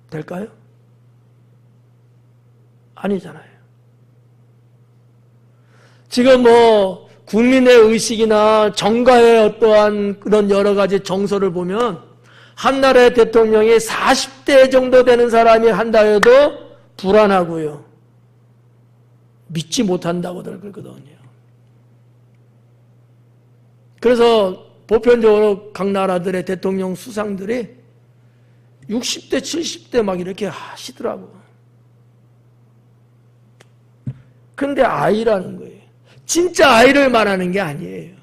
될까요? 아니잖아요. 지금 뭐 국민의 의식이나 정가의 어떠한 그런 여러 가지 정서를 보면 한 나라의 대통령이 40대 정도 되는 사람이 한다 해도 불안하고요. 믿지 못한다고들 그러거든요. 그래서 보편적으로 각 나라들의 대통령 수상들이 60대, 70대 막 이렇게 하시더라고. 근데 아이라는 거예요. 진짜 아이를 말하는 게 아니에요.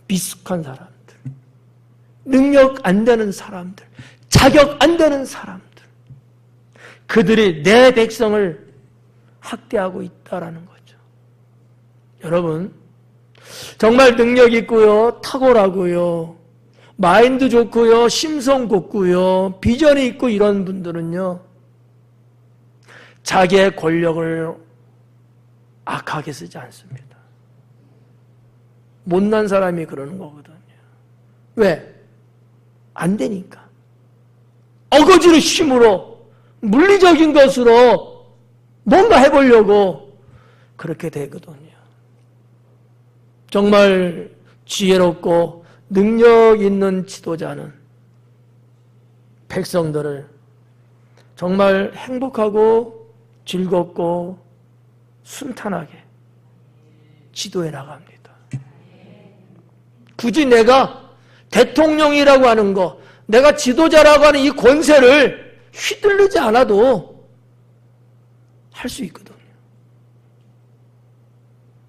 미숙한 사람들, 능력 안 되는 사람들, 자격 안 되는 사람들, 그들이 내 백성을 학대하고 있다라는 거죠. 여러분, 정말 능력 있고요, 탁월하고요, 마인드 좋고요, 심성 곱고요, 비전이 있고 이런 분들은요, 자기의 권력을 악하게 쓰지 않습니다. 못난 사람이 그러는 거거든요. 왜? 안 되니까. 어거지로 힘으로, 물리적인 것으로 뭔가 해보려고 그렇게 되거든요. 정말 지혜롭고 능력 있는 지도자는 백성들을 정말 행복하고 즐겁고 순탄하게 지도해 나갑니다. 굳이 내가 대통령이라고 하는 거, 내가 지도자라고 하는 이 권세를 휘둘르지 않아도 할 수 있거든요.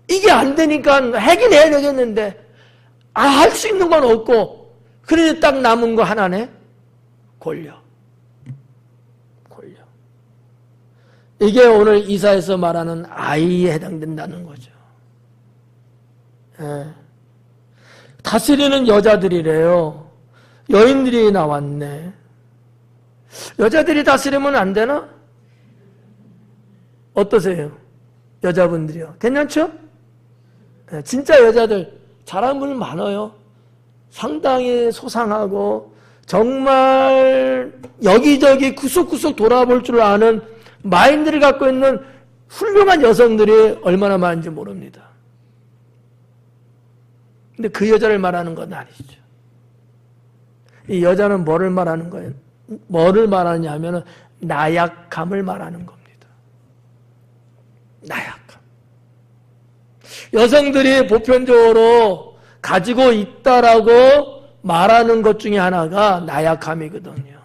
이게 안 되니까 하긴 해야 되겠는데 할 수 있는 건 없고, 그러니 딱 남은 거 하나네. 권력. 이게 오늘 이사에서 말하는 아이에 해당된다는 거죠. 예. 다스리는 여자들이래요. 여인들이 나왔네. 여자들이 다스리면 안 되나? 어떠세요? 여자분들이요. 괜찮죠? 예. 진짜 여자들 잘하는 분 많아요. 상당히 소상하고 정말 여기저기 구석구석 돌아볼 줄 아는 마인드를 갖고 있는 훌륭한 여성들이 얼마나 많은지 모릅니다. 근데 그 여자를 말하는 건 아니죠. 이 여자는 뭐를 말하는 거예요? 뭐를 말하느냐 하면 나약함을 말하는 겁니다. 나약함. 여성들이 보편적으로 가지고 있다라고 말하는 것 중에 하나가 나약함이거든요.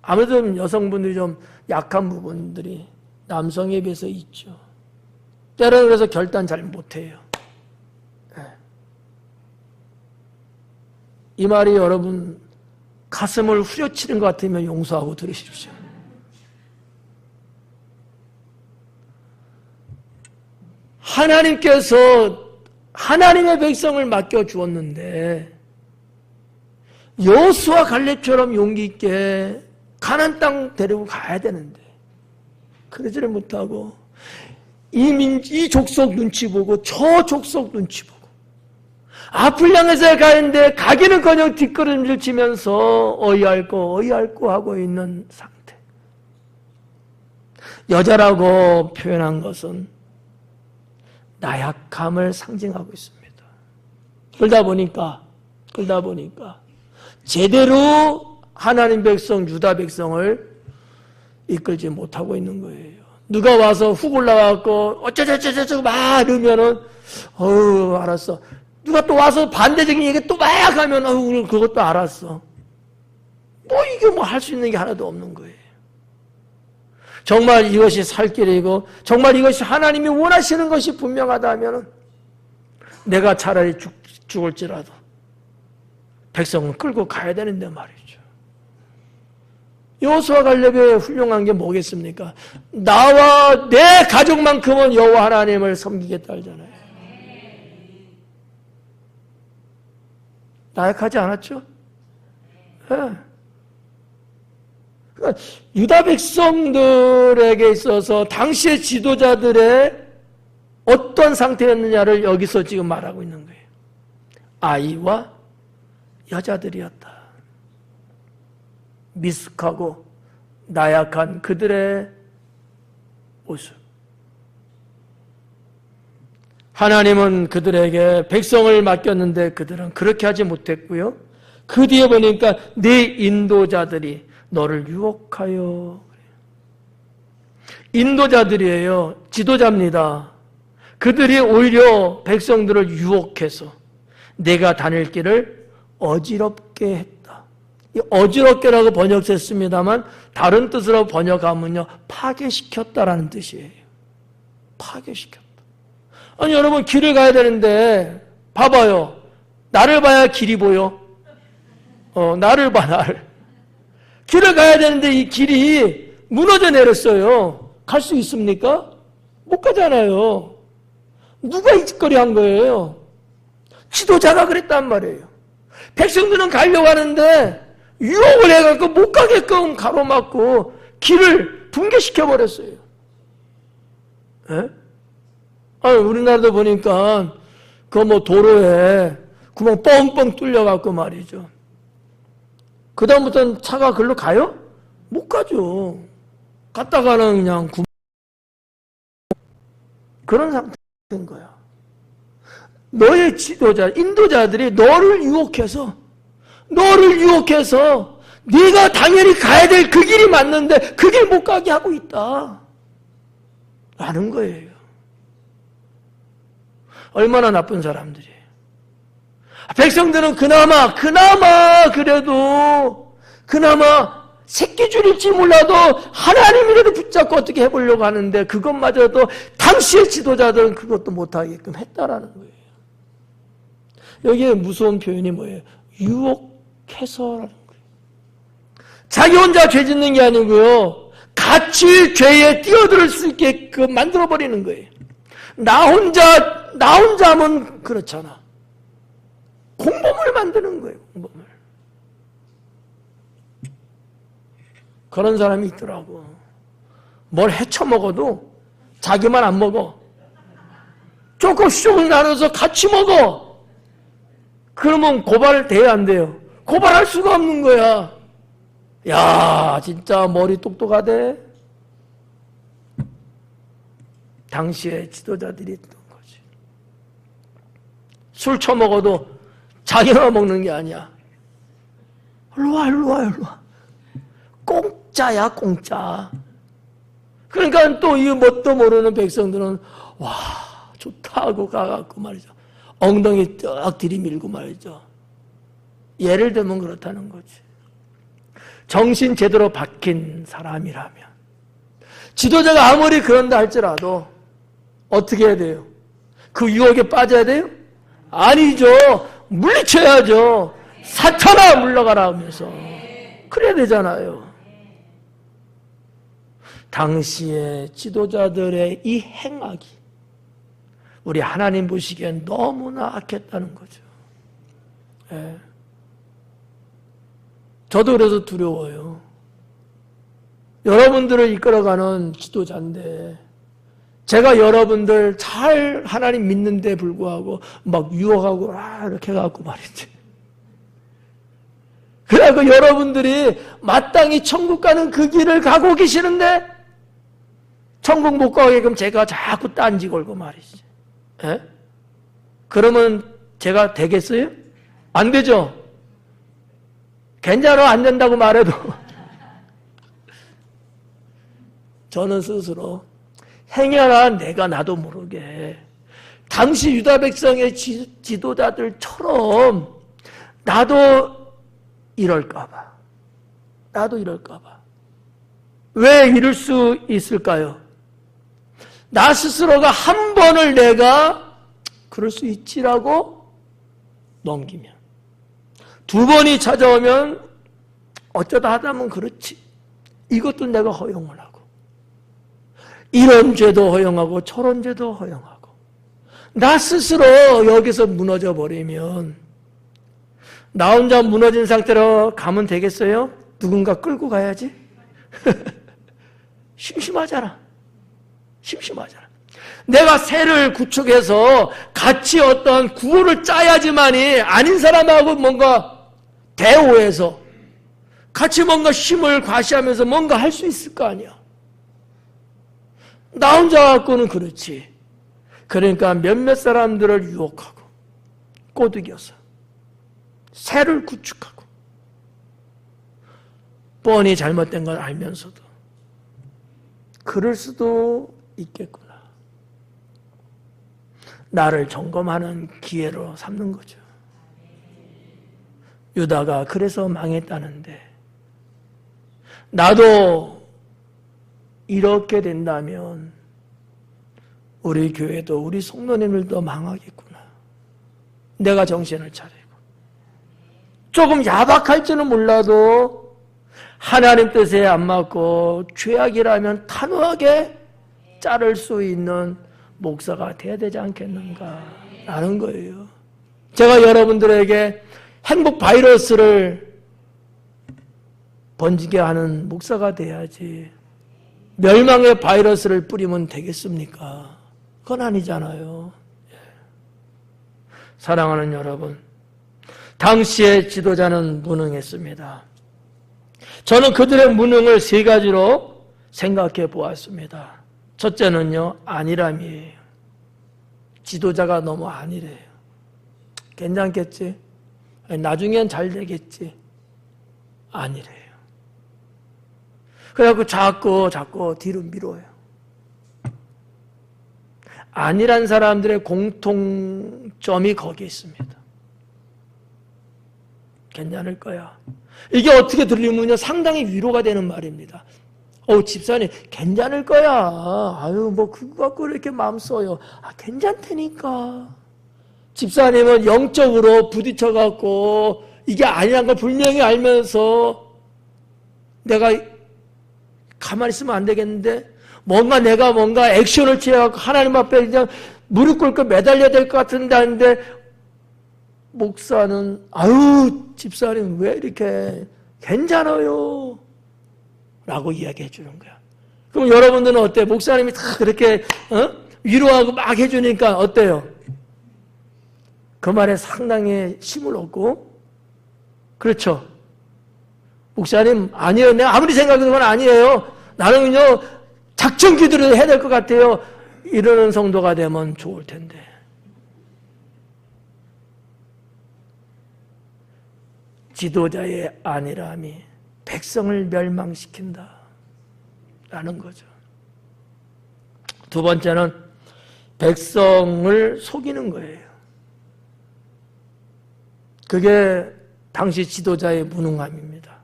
아무래도 여성분들이 좀 약한 부분들이 남성에 비해서 있죠. 때로는 그래서 결단 잘 못해요. 이 말이 여러분 가슴을 후려치는 것 같으면 용서하고 들으십시오. 하나님께서 하나님의 백성을 맡겨주었는데 여호수아 갈렙처럼 용기 있게 가나안 땅 데리고 가야 되는데 그러지를 못하고 이 족속 눈치 보고 저 족속 눈치 보고 앞을 향해서 가는데 가기는커녕 뒷걸음질 치면서 어이할꼬 하고 있는 상태. 여자라고 표현한 것은 나약함을 상징하고 있습니다. 그러다 보니까 제대로 하나님 백성, 유다 백성을 이끌지 못하고 있는 거예요. 누가 와서 훅 올라와갖고 어쩌저쩌저쩌고 막 이러면은 알았어. 누가 또 와서 반대적인 얘기 또 막 하면 그것도 알았어. 이게 할 수 있는 게 하나도 없는 거예요. 정말 이것이 살 길이고 정말 이것이 하나님이 원하시는 것이 분명하다면 내가 차라리 죽을지라도 백성을 끌고 가야 되는데 말이죠. 여호수아 갈렙의 훌륭한 게 뭐겠습니까? 나와 내 가족만큼은 여호와 하나님을 섬기겠다 하잖아요. 나약하지 않았죠? 네. 그러니까 유다 백성들에게 있어서 당시의 지도자들의 어떤 상태였느냐를 여기서 지금 말하고 있는 거예요. 아이와 여자들이었다. 미숙하고 나약한 그들의 모습. 하나님은 그들에게 백성을 맡겼는데 그들은 그렇게 하지 못했고요. 그 뒤에 보니까 네 인도자들이 너를 유혹하여. 인도자들이에요. 지도자입니다. 그들이 오히려 백성들을 유혹해서 내가 다닐 길을 어지럽게 했다. 이 어지럽게라고 번역했습니다만 다른 뜻으로 번역하면요 파괴시켰다라는 뜻이에요. 파괴시켰다. 아니 여러분 길을 가야 되는데 봐봐요. 나를 봐야 길이 보여. 나를 봐 나를. 길을 가야 되는데 이 길이 무너져 내렸어요. 갈 수 있습니까? 못 가잖아요. 누가 이 짓거리 한 거예요? 지도자가 그랬단 말이에요. 백성들은 가려고 하는데 유혹을 해갖고 못 가게끔 가로막고 길을 붕괴시켜버렸어요. 예? 우리나라도 보니까 그 도로에 구멍 뻥뻥 뚫려갖고 말이죠. 그다음부터는 차가 글로 가요? 못 가죠. 갔다가는 그냥 그런 상태인 거야. 너의 지도자, 인도자들이 너를 유혹해서 네가 당연히 가야 될 그 길이 맞는데 그 길 못 가게 하고 있다. 라는 거예요. 얼마나 나쁜 사람들이에요. 백성들은 그나마 그래도 새끼줄일지 몰라도 하나님이라도 붙잡고 어떻게 해보려고 하는데 그것마저도 당시의 지도자들은 그것도 못하게끔 했다라는 거예요. 여기에 무서운 표현이 뭐예요? 유혹해서라는 거예요. 자기 혼자 죄 짓는 게 아니고요. 같이 죄에 뛰어들 수 있게끔 만들어버리는 거예요. 나 혼자 하면 그렇잖아. 공범을 만드는 거예요. 공범을. 그런 사람이 있더라고. 뭘 헤쳐먹어도 자기만 안 먹어. 조금씩 나눠서 같이 먹어. 그러면 고발돼야 안 돼요. 고발할 수가 없는 거야. 야, 진짜 머리 똑똑하대. 당시에 지도자들이 했던 거지. 술 처먹어도 자기가 먹는 게 아니야. 일로 와. 공짜야, 공짜. 그러니까 또 이 뭣도 모르는 백성들은 와, 좋다 하고 가갖고 말이죠. 엉덩이 딱 들이밀고 말이죠. 예를 들면 그렇다는 거지. 정신 제대로 박힌 사람이라면 지도자가 아무리 그런다 할지라도 어떻게 해야 돼요? 그 유혹에 빠져야 돼요? 아니죠. 물리쳐야죠. 사탄아 물러가라 하면서 그래야 되잖아요. 당시의 지도자들의 이 행악이 우리 하나님 보시기엔 너무나 악했다는 거죠. 예. 저도 그래서 두려워요. 여러분들을 이끌어가는 지도자인데 제가 여러분들 잘 하나님 믿는데 불구하고 막 유혹하고 이렇게 해갖고 말이지. 그래갖고 여러분들이 마땅히 천국 가는 그 길을 가고 계시는데 천국 못 가게끔 제가 자꾸 딴지 걸고 말이지. 에? 그러면 제가 되겠어요? 안 되죠? 괜찮아, 안 된다고 말해도 저는 스스로 행여나 내가 나도 모르게 당시 유다 백성의 지도자들처럼 나도 이럴까봐. 왜 이럴 수 있을까요? 나 스스로가 한 번을 내가 그럴 수 있지라고 넘기면 두 번이 찾아오면 어쩌다 하다면 그렇지. 이것도 내가 허용을 하고 이런 죄도 허용하고 저런 죄도 허용하고 나 스스로 여기서 무너져 버리면 나 혼자 무너진 상태로 가면 되겠어요? 누군가 끌고 가야지? 심심하잖아. 내가 새를 구축해서 같이 어떤 구호를 짜야지만이 아닌 사람하고 뭔가 대오해서 같이 뭔가 힘을 과시하면서 뭔가 할 수 있을 거 아니야. 나 혼자 갖고는 그렇지. 그러니까 몇몇 사람들을 유혹하고 꼬드겨서 새를 구축하고 뻔히 잘못된 걸 알면서도 그럴 수도 있겠구나. 나를 점검하는 기회로 삼는 거죠. 유다가 그래서 망했다는데 나도 이렇게 된다면 우리 교회도 우리 성도님들도 망하겠구나. 내가 정신을 차리고 조금 야박할지는 몰라도 하나님 뜻에 안 맞고 죄악이라면 단호하게 자를 수 있는 목사가 돼야 되지 않겠는가 라는 거예요. 제가 여러분들에게 행복 바이러스를 번지게 하는 목사가 돼야지 멸망의 바이러스를 뿌리면 되겠습니까? 그건 아니잖아요. 사랑하는 여러분, 당시의 지도자는 무능했습니다. 저는 그들의 무능을 세 가지로 생각해 보았습니다. 첫째는요, 안일함이에요. 지도자가 너무 안일해요. 괜찮겠지? 나중엔 잘 되겠지? 안일해요. 그래갖고 자꾸 뒤로 밀어요. 아니란 사람들의 공통점이 거기에 있습니다. 괜찮을 거야. 이게 어떻게 들리면요, 상당히 위로가 되는 말입니다. 집사님, 괜찮을 거야. 아유, 뭐, 그거 갖고 이렇게 마음 써요. 괜찮다니까. 집사님은 영적으로 부딪혀갖고, 이게 아니란 걸 분명히 알면서, 내가 가만히 있으면 안 되겠는데, 내가 뭔가 액션을 취해갖고, 하나님 앞에 그냥 무릎 꿇고 매달려야 될 것 같은데, 하는데, 목사는, 아유, 집사님, 왜 이렇게 괜찮아요? 라고 이야기해 주는 거야. 그럼 여러분들은 어때요? 목사님이 다 그렇게 위로하고 막 해주니까 어때요? 그 말에 상당히 힘을 얻고, 그렇죠? 목사님, 아니에요. 내가 아무리 생각해도 그건 아니에요. 나는요, 작전 기도를 해야 될 것 같아요. 이러는 성도가 되면 좋을 텐데. 지도자의 안일함이 백성을 멸망시킨다 라는 거죠. 두 번째는 백성을 속이는 거예요. 그게 당시 지도자의 무능함입니다.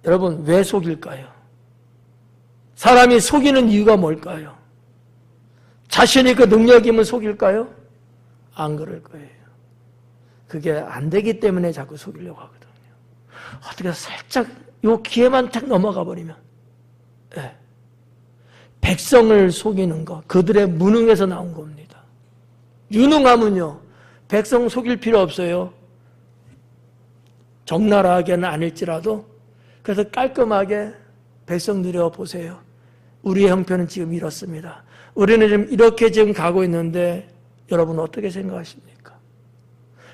여러분, 왜 속일까요? 사람이 속이는 이유가 뭘까요? 자신이 그 능력이면 속일까요? 안 그럴 거예요. 그게 안 되기 때문에 자꾸 속이려고 하거든요. 어떻게 살짝 요 기회만 탁 넘어가 버리면, 네. 백성을 속이는 거, 그들의 무능에서 나온 겁니다. 유능하면요, 백성 속일 필요 없어요. 적나라하게는 아닐지라도, 그래서 깔끔하게 백성 누려보세요. 우리의 형편은 지금 이렇습니다. 우리는 지금 이렇게 지금 가고 있는데, 여러분 어떻게 생각하십니까?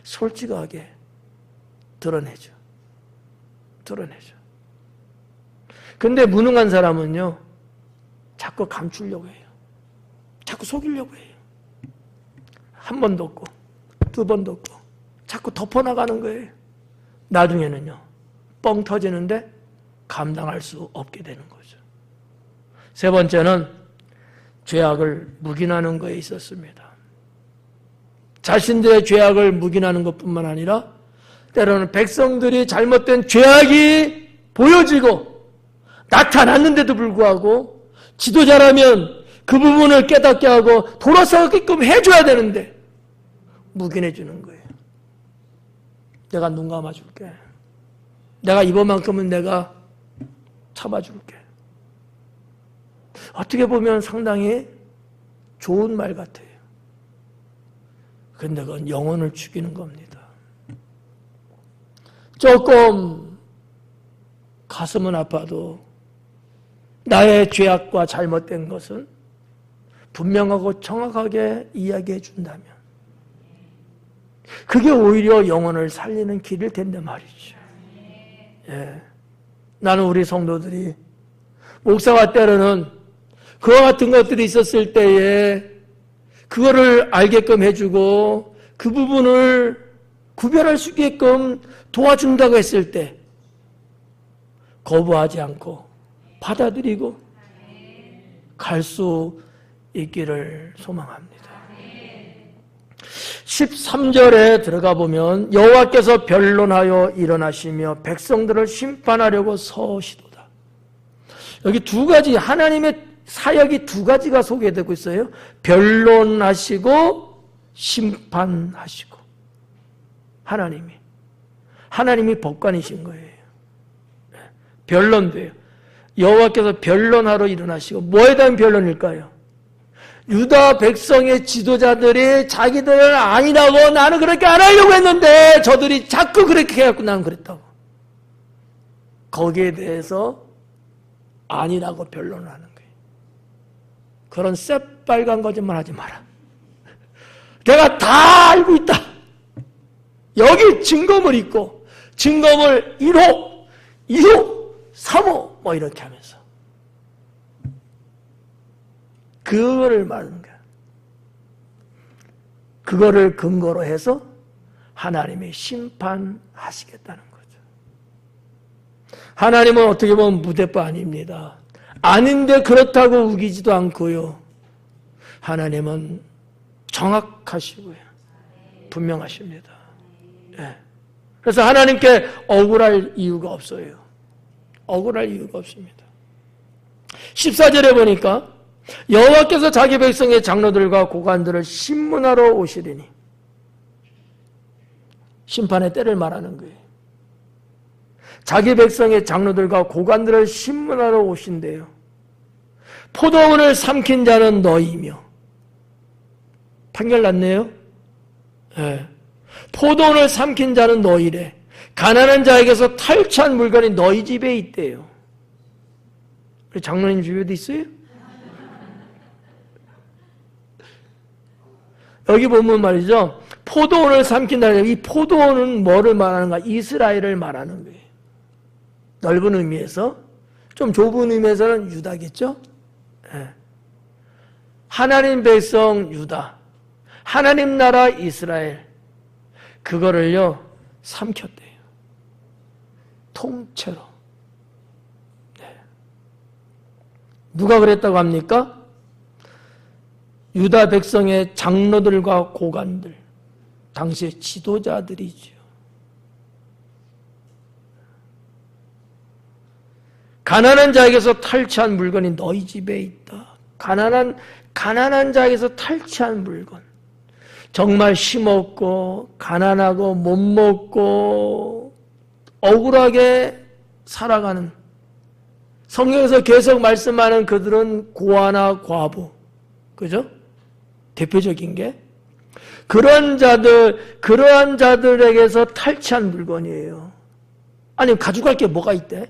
솔직하게 드러내죠. 근데 무능한 사람은요, 자꾸 감추려고 해요. 자꾸 속이려고 해요. 한 번도 없고, 두 번도 없고, 자꾸 덮어나가는 거예요. 나중에는요, 뻥 터지는데 감당할 수 없게 되는 거죠. 세 번째는 죄악을 묵인하는 거에 있었습니다. 자신들의 죄악을 묵인하는 것뿐만 아니라 때로는 백성들이 잘못된 죄악이 보여지고 나타났는데도 불구하고 지도자라면 그 부분을 깨닫게 하고 돌아서게끔 해줘야 되는데 묵인해 주는 거예요. 내가 눈 감아줄게. 내가 이번만큼은 내가 참아줄게. 어떻게 보면 상당히 좋은 말 같아요. 근데 그건 영혼을 죽이는 겁니다. 조금 가슴은 아파도 나의 죄악과 잘못된 것은 분명하고 정확하게 이야기해 준다면 그게 오히려 영혼을 살리는 길일 텐데 말이죠. 예. 나는 우리 성도들이 목사가 때로는 그와 같은 것들이 있었을 때에 그거를 알게끔 해주고 그 부분을 구별할 수 있게끔 도와준다고 했을 때 거부하지 않고 받아들이고 갈 수 있기를 소망합니다. 13절에 들어가 보면 여호와께서 변론하여 일어나시며 백성들을 심판하려고 서시도다. 여기 두 가지 하나님의 사역이 두 가지가 소개되고 있어요. 변론하시고 심판하시고. 하나님이 법관이신 거예요. 변론돼요. 여호와께서 변론하러 일어나시고 뭐에 대한 변론일까요? 유다 백성의 지도자들이 자기들은 아니라고 나는 그렇게 안 하려고 했는데 저들이 자꾸 그렇게 해갖고 나는 그랬다고. 거기에 대해서 아니라고 변론을 하는 거예요. 그런 새빨간 거짓말 하지 마라. 내가 다 알고 있다. 여기 증거물 있고 증거물 1호, 2호, 3호 뭐 이렇게 하면서 그거를 말하는 거야. 그거를 근거로 해서 하나님이 심판하시겠다는 거죠. 하나님은 어떻게 보면 무대빠 아닙니다. 아닌데 그렇다고 우기지도 않고요. 하나님은 정확하시고요. 분명하십니다. 예. 그래서 하나님께 억울할 이유가 없어요. 억울할 이유가 없습니다. 14절에 보니까 여호와께서 자기 백성의 장로들과 고관들을 심문하러 오시리니, 심판의 때를 말하는 거예요. 자기 백성의 장로들과 고관들을 심문하러 오신대요. 포도원을 삼킨 자는 너희며, 판결 났네요. 네. 포도원을 삼킨 자는 너희래. 가난한 자에게서 탈취한 물건이 너희 집에 있대요. 우리 장로님 집에도 있어요? 여기 보면 말이죠, 포도원을 삼킨다. 이 포도원은 뭐를 말하는가? 이스라엘을 말하는 거예요. 넓은 의미에서. 좀 좁은 의미에서는 유다겠죠? 네. 하나님 백성 유다, 하나님 나라 이스라엘, 그거를요 삼켰대요. 통째로. 네. 누가 그랬다고 합니까? 유다 백성의 장로들과 고관들, 당시의 지도자들이죠. 가난한 자에게서 탈취한 물건이 너희 집에 있다. 가난한 자에게서 탈취한 물건. 정말 힘없고 가난하고 못 먹고 억울하게 살아가는, 성경에서 계속 말씀하는 그들은 고아나 과부, 그죠? 대표적인 게 그러한 자들에게서 탈취한 물건이에요. 아니, 가져갈 게 뭐가 있대?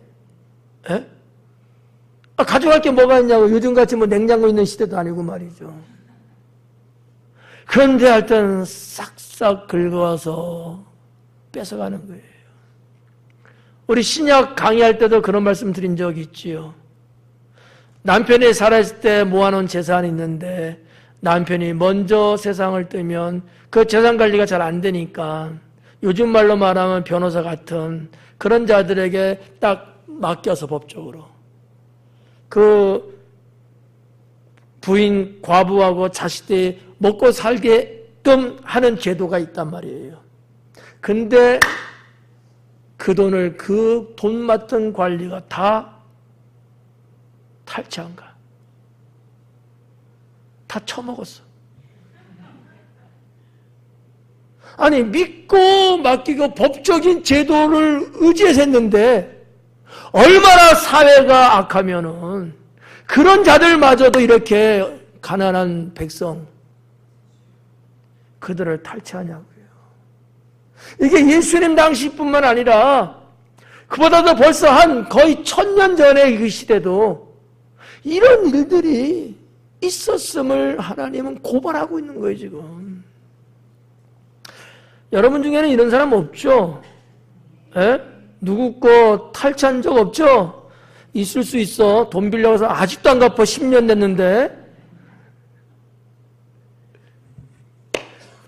에? 가져갈 게 뭐가 있냐고. 요즘같이 뭐 냉장고 있는 시대도 아니고 말이죠. 그런데 하여튼 싹싹 긁어서 뺏어가는 거예요. 우리 신약 강의할 때도 그런 말씀 드린 적 있지요. 남편이 살아있을 때 모아놓은 재산이 있는데 남편이 먼저 세상을 뜨면 그 재산 관리가 잘 안 되니까 요즘 말로 말하면 변호사 같은 그런 자들에게 딱 맡겨서 법적으로 그 부인, 과부하고 자식들이 먹고 살게끔 하는 제도가 있단 말이에요. 근데 그 돈을 그 돈 맡은 관리가 다 탈취한 거야. 다 처먹었어. 아니, 믿고 맡기고 법적인 제도를 의지해서 했는데 얼마나 사회가 악하면은 그런 자들마저도 이렇게 가난한 백성 그들을 탈취하냐고요. 이게 예수님 당시뿐만 아니라 그보다도 벌써 한 거의 1000년 전의 그 시대도 이런 일들이 있었음을 하나님은 고발하고 있는 거예요, 지금. 여러분 중에는 이런 사람 없죠? 에? 누구 거 탈취한 적 없죠? 있을 수 있어. 돈 빌려서 아직도 안 갚아. 10년 됐는데.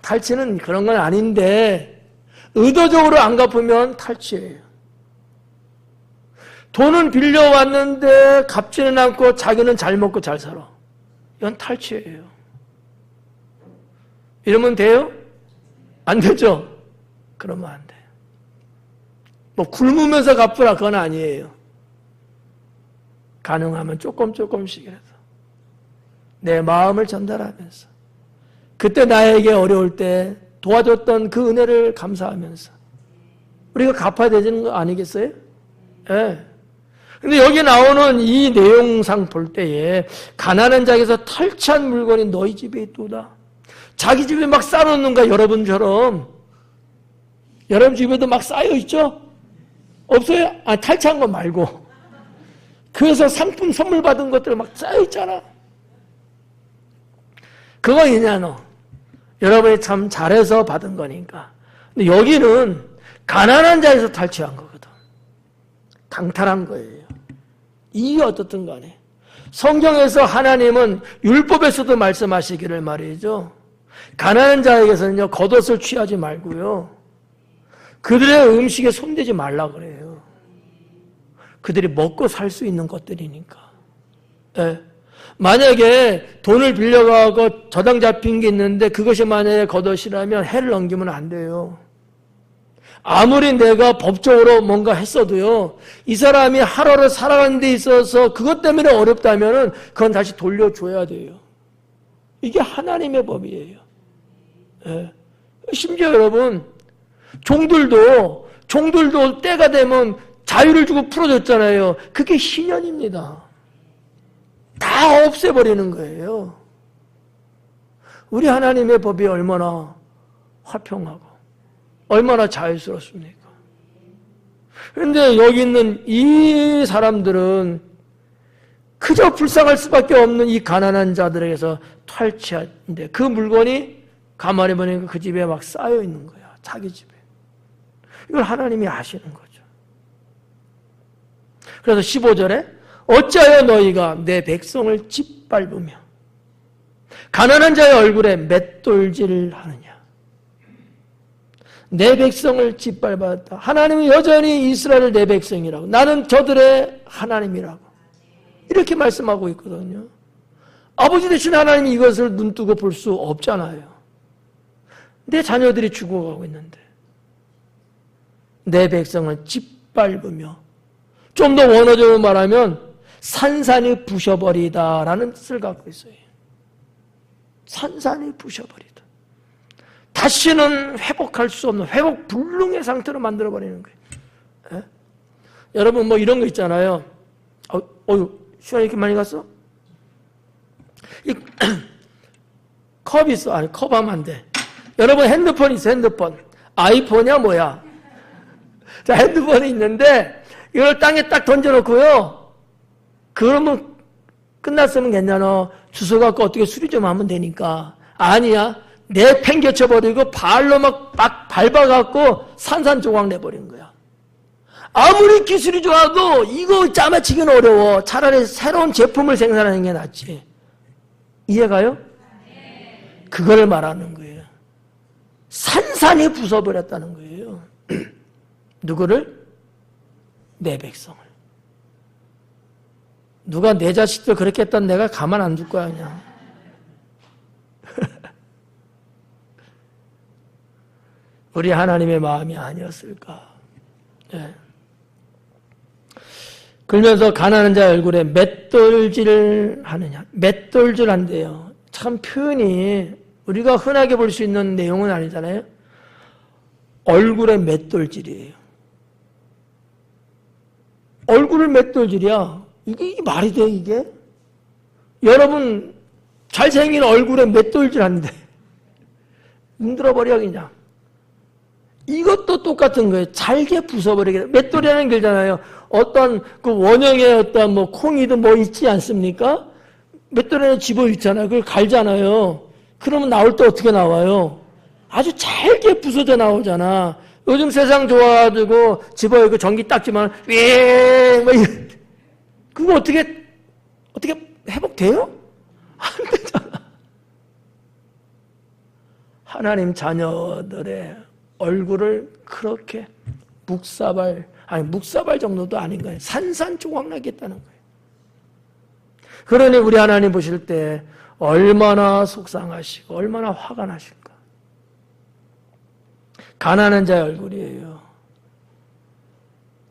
탈취는 그런 건 아닌데 의도적으로 안 갚으면 탈취예요. 돈은 빌려왔는데 갚지는 않고 자기는 잘 먹고 잘 살아. 이건 탈취예요. 이러면 돼요? 안 되죠? 그러면 안 돼. 뭐 굶으면서 갚으라 그건 아니에요. 가능하면 조금씩이라도 내 마음을 전달하면서 그때 나에게 어려울 때 도와줬던 그 은혜를 감사하면서 우리가 갚아야 되는 거 아니겠어요? 예. 네. 근데 여기 나오는 이 내용상 볼 때에 가난한 자에게서 탈취한 물건이 너희 집에 있도다. 자기 집에 막 쌓아놓는가 여러분처럼. 여러분 집에도 막 쌓여있죠? 없어요? 아, 탈취한 거 말고. 그래서 상품 선물 받은 것들 막 쌓여있잖아. 그거 있냐 너. 여러분이 참 잘해서 받은 거니까. 근데 여기는 가난한 자에서 탈취한 거거든. 강탈한 거예요. 이게 어떻든 간에. 성경에서 하나님은 율법에서도 말씀하시기를 말이죠. 가난한 자에게서는요, 겉옷을 취하지 말고요. 그들의 음식에 손대지 말라 그래요. 그들이 먹고 살 수 있는 것들이니까. 예. 만약에 돈을 빌려가고 저당 잡힌 게 있는데 그것이 만약에 겉옷이라면 해를 넘기면 안 돼요. 아무리 내가 법적으로 뭔가 했어도요, 이 사람이 하루를 살아가는 데 있어서 그것 때문에 어렵다면 그건 다시 돌려줘야 돼요. 이게 하나님의 법이에요. 예. 심지어 여러분, 종들도 때가 되면 자유를 주고 풀어줬잖아요. 그게 신현입니다. 다 없애버리는 거예요. 우리 하나님의 법이 얼마나 화평하고 얼마나 자유스럽습니까? 그런데 여기 있는 이 사람들은 그저 불쌍할 수밖에 없는 이 가난한 자들에게서 탈취하는데 그 물건이 가만히 보니까 그 집에 막 쌓여 있는 거야. 자기 집에. 이걸 하나님이 아시는 거죠. 그래서 15절에 어찌하여 너희가 내 백성을 짓밟으며 가난한 자의 얼굴에 맷돌질을 하느냐. 내 백성을 짓밟았다. 하나님은 여전히 이스라엘을 내 백성이라고, 나는 저들의 하나님이라고 이렇게 말씀하고 있거든요. 아버지 되신 하나님이 이것을 눈뜨고 볼 수 없잖아요. 내 자녀들이 죽어가고 있는데 내 백성을 짓밟으며, 좀 더 원어적으로 말하면 산산이 부셔버리다라는 뜻을 갖고 있어요. 산산이 부셔버리다. 다시는 회복할 수 없는 회복 불능의 상태로 만들어버리는 거예요. 에? 여러분 뭐 이런 거 있잖아요. 시간이 이렇게 많이 갔어? 컵 있어. 아니 컵 하면 안 돼. 여러분 핸드폰 있어. 핸드폰. 아이폰이야 뭐야. 자, 핸드폰이 있는데 이걸 땅에 딱 던져놓고요. 그러면 끝났으면 괜찮아. 주워 갖고 어떻게 수리 좀 하면 되니까. 아니야. 내팽개쳐버리고 발로 막 밟아갖고 산산조각 내버리는 거야. 아무리 기술이 좋아도 이거 짜맞추기는 어려워. 차라리 새로운 제품을 생산하는 게 낫지. 이해가요? 그걸 말하는 거예요. 산산이 부숴버렸다는 거예요. 누구를? 내 백성을. 누가 내 자식들 그렇게 했던 내가 가만 안 둘 거야 그냥. 우리 하나님의 마음이 아니었을까. 네. 그러면서 가난한 자의 얼굴에 맷돌질을 하느냐. 맷돌질 한대요. 참 표현이 우리가 흔하게 볼 수 있는 내용은 아니잖아요. 얼굴에 맷돌질이에요. 얼굴을 맷돌질이야. 이게 말이 돼 이게? 여러분 잘생긴 얼굴에 맷돌질 하는데 힘들어버려 그냥. 이것도 똑같은 거예요. 잘게 부숴버리게. 맷돌이라는 게 있잖아요. 어떤 그 원형의 어떤 뭐 콩이든 뭐 있지 않습니까? 맷돌에는 집어 있잖아요. 그걸 갈잖아요. 그러면 나올 때 어떻게 나와요? 아주 잘게 부서져 나오잖아. 요즘 세상 좋아가지고 집어 이거 전기 닦지만 뭐 그거 어떻게 회복돼요? 안 되잖아. 하나님 자녀들의 얼굴을 그렇게 묵사발 정도도 아닌 거예요. 산산조각나겠다는 거예요. 그러니 우리 하나님 보실 때 얼마나 속상하시고 얼마나 화가 나실까. 가난한 자의 얼굴이에요.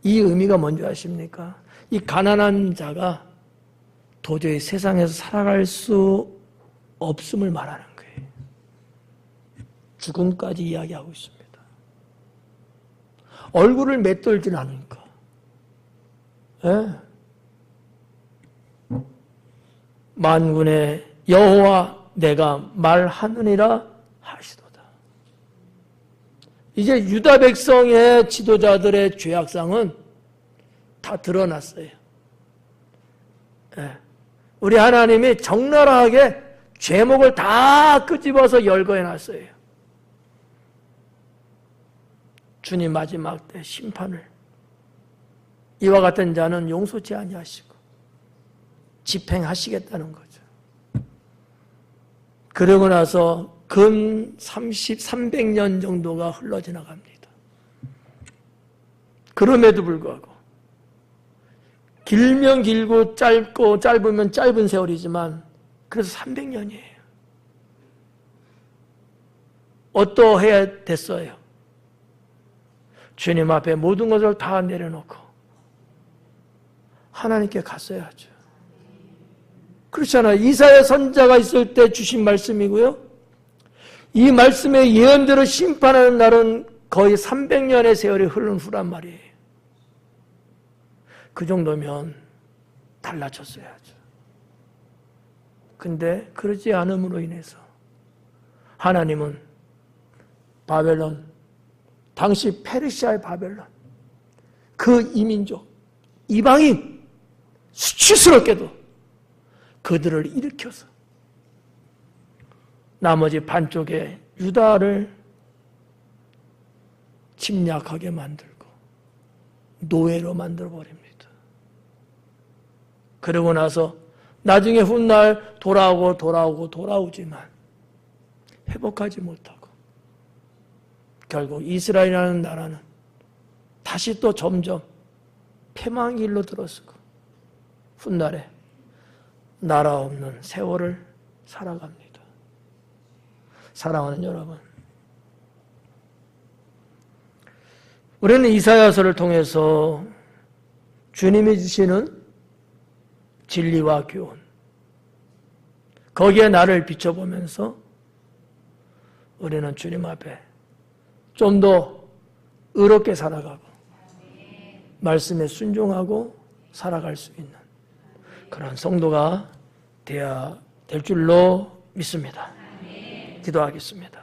이 의미가 뭔지 아십니까? 이 가난한 자가 도저히 세상에서 살아갈 수 없음을 말하는 거예요. 죽음까지 이야기하고 있습니다. 얼굴을 맷돌질 않으니까. 예? 만군의 여호와 내가 말하느니라 하시도다. 이제 유다 백성의 지도자들의 죄악상은 다 드러났어요. 예. 우리 하나님이 적나라하게 죄목을 다 끄집어서 열거해놨어요. 주님 마지막 때 심판을 이와 같은 자는 용서치 아니하시고 집행하시겠다는 거죠. 그러고 나서 근 300년 정도가 흘러 지나갑니다. 그럼에도 불구하고 길면 길고 짧고 짧으면 짧은 세월이지만 그래서 300년이에요. 어떠해야 됐어요? 주님 앞에 모든 것을 다 내려놓고 하나님께 갔어야죠. 그렇잖아요. 이사야 선지자가 있을 때 주신 말씀이고요. 이 말씀의 예언대로 심판하는 날은 거의 300년의 세월이 흐른 후란 말이에요. 그 정도면 달라졌어야죠. 근데 그러지 않음으로 인해서 하나님은 바벨론, 당시 페르시아의 바벨론, 그 이민족, 이방인, 수치스럽게도 그들을 일으켜서 나머지 반쪽의 유다를 침략하게 만들고 노예로 만들어버립니다. 그러고 나서 나중에 훗날 돌아오지만 회복하지 못하고 결국 이스라엘이라는 나라는 다시 또 점점 패망의 길로 들어서고 훗날에 나라 없는 세월을 살아갑니다. 사랑하는 여러분, 우리는 이사야서를 통해서 주님이 주시는 진리와 교훈, 거기에 나를 비춰보면서 우리는 주님 앞에 좀 더 의롭게 살아가고 말씀에 순종하고 살아갈 수 있는 그런 성도가 되어야 될 줄로 믿습니다. 기도하겠습니다.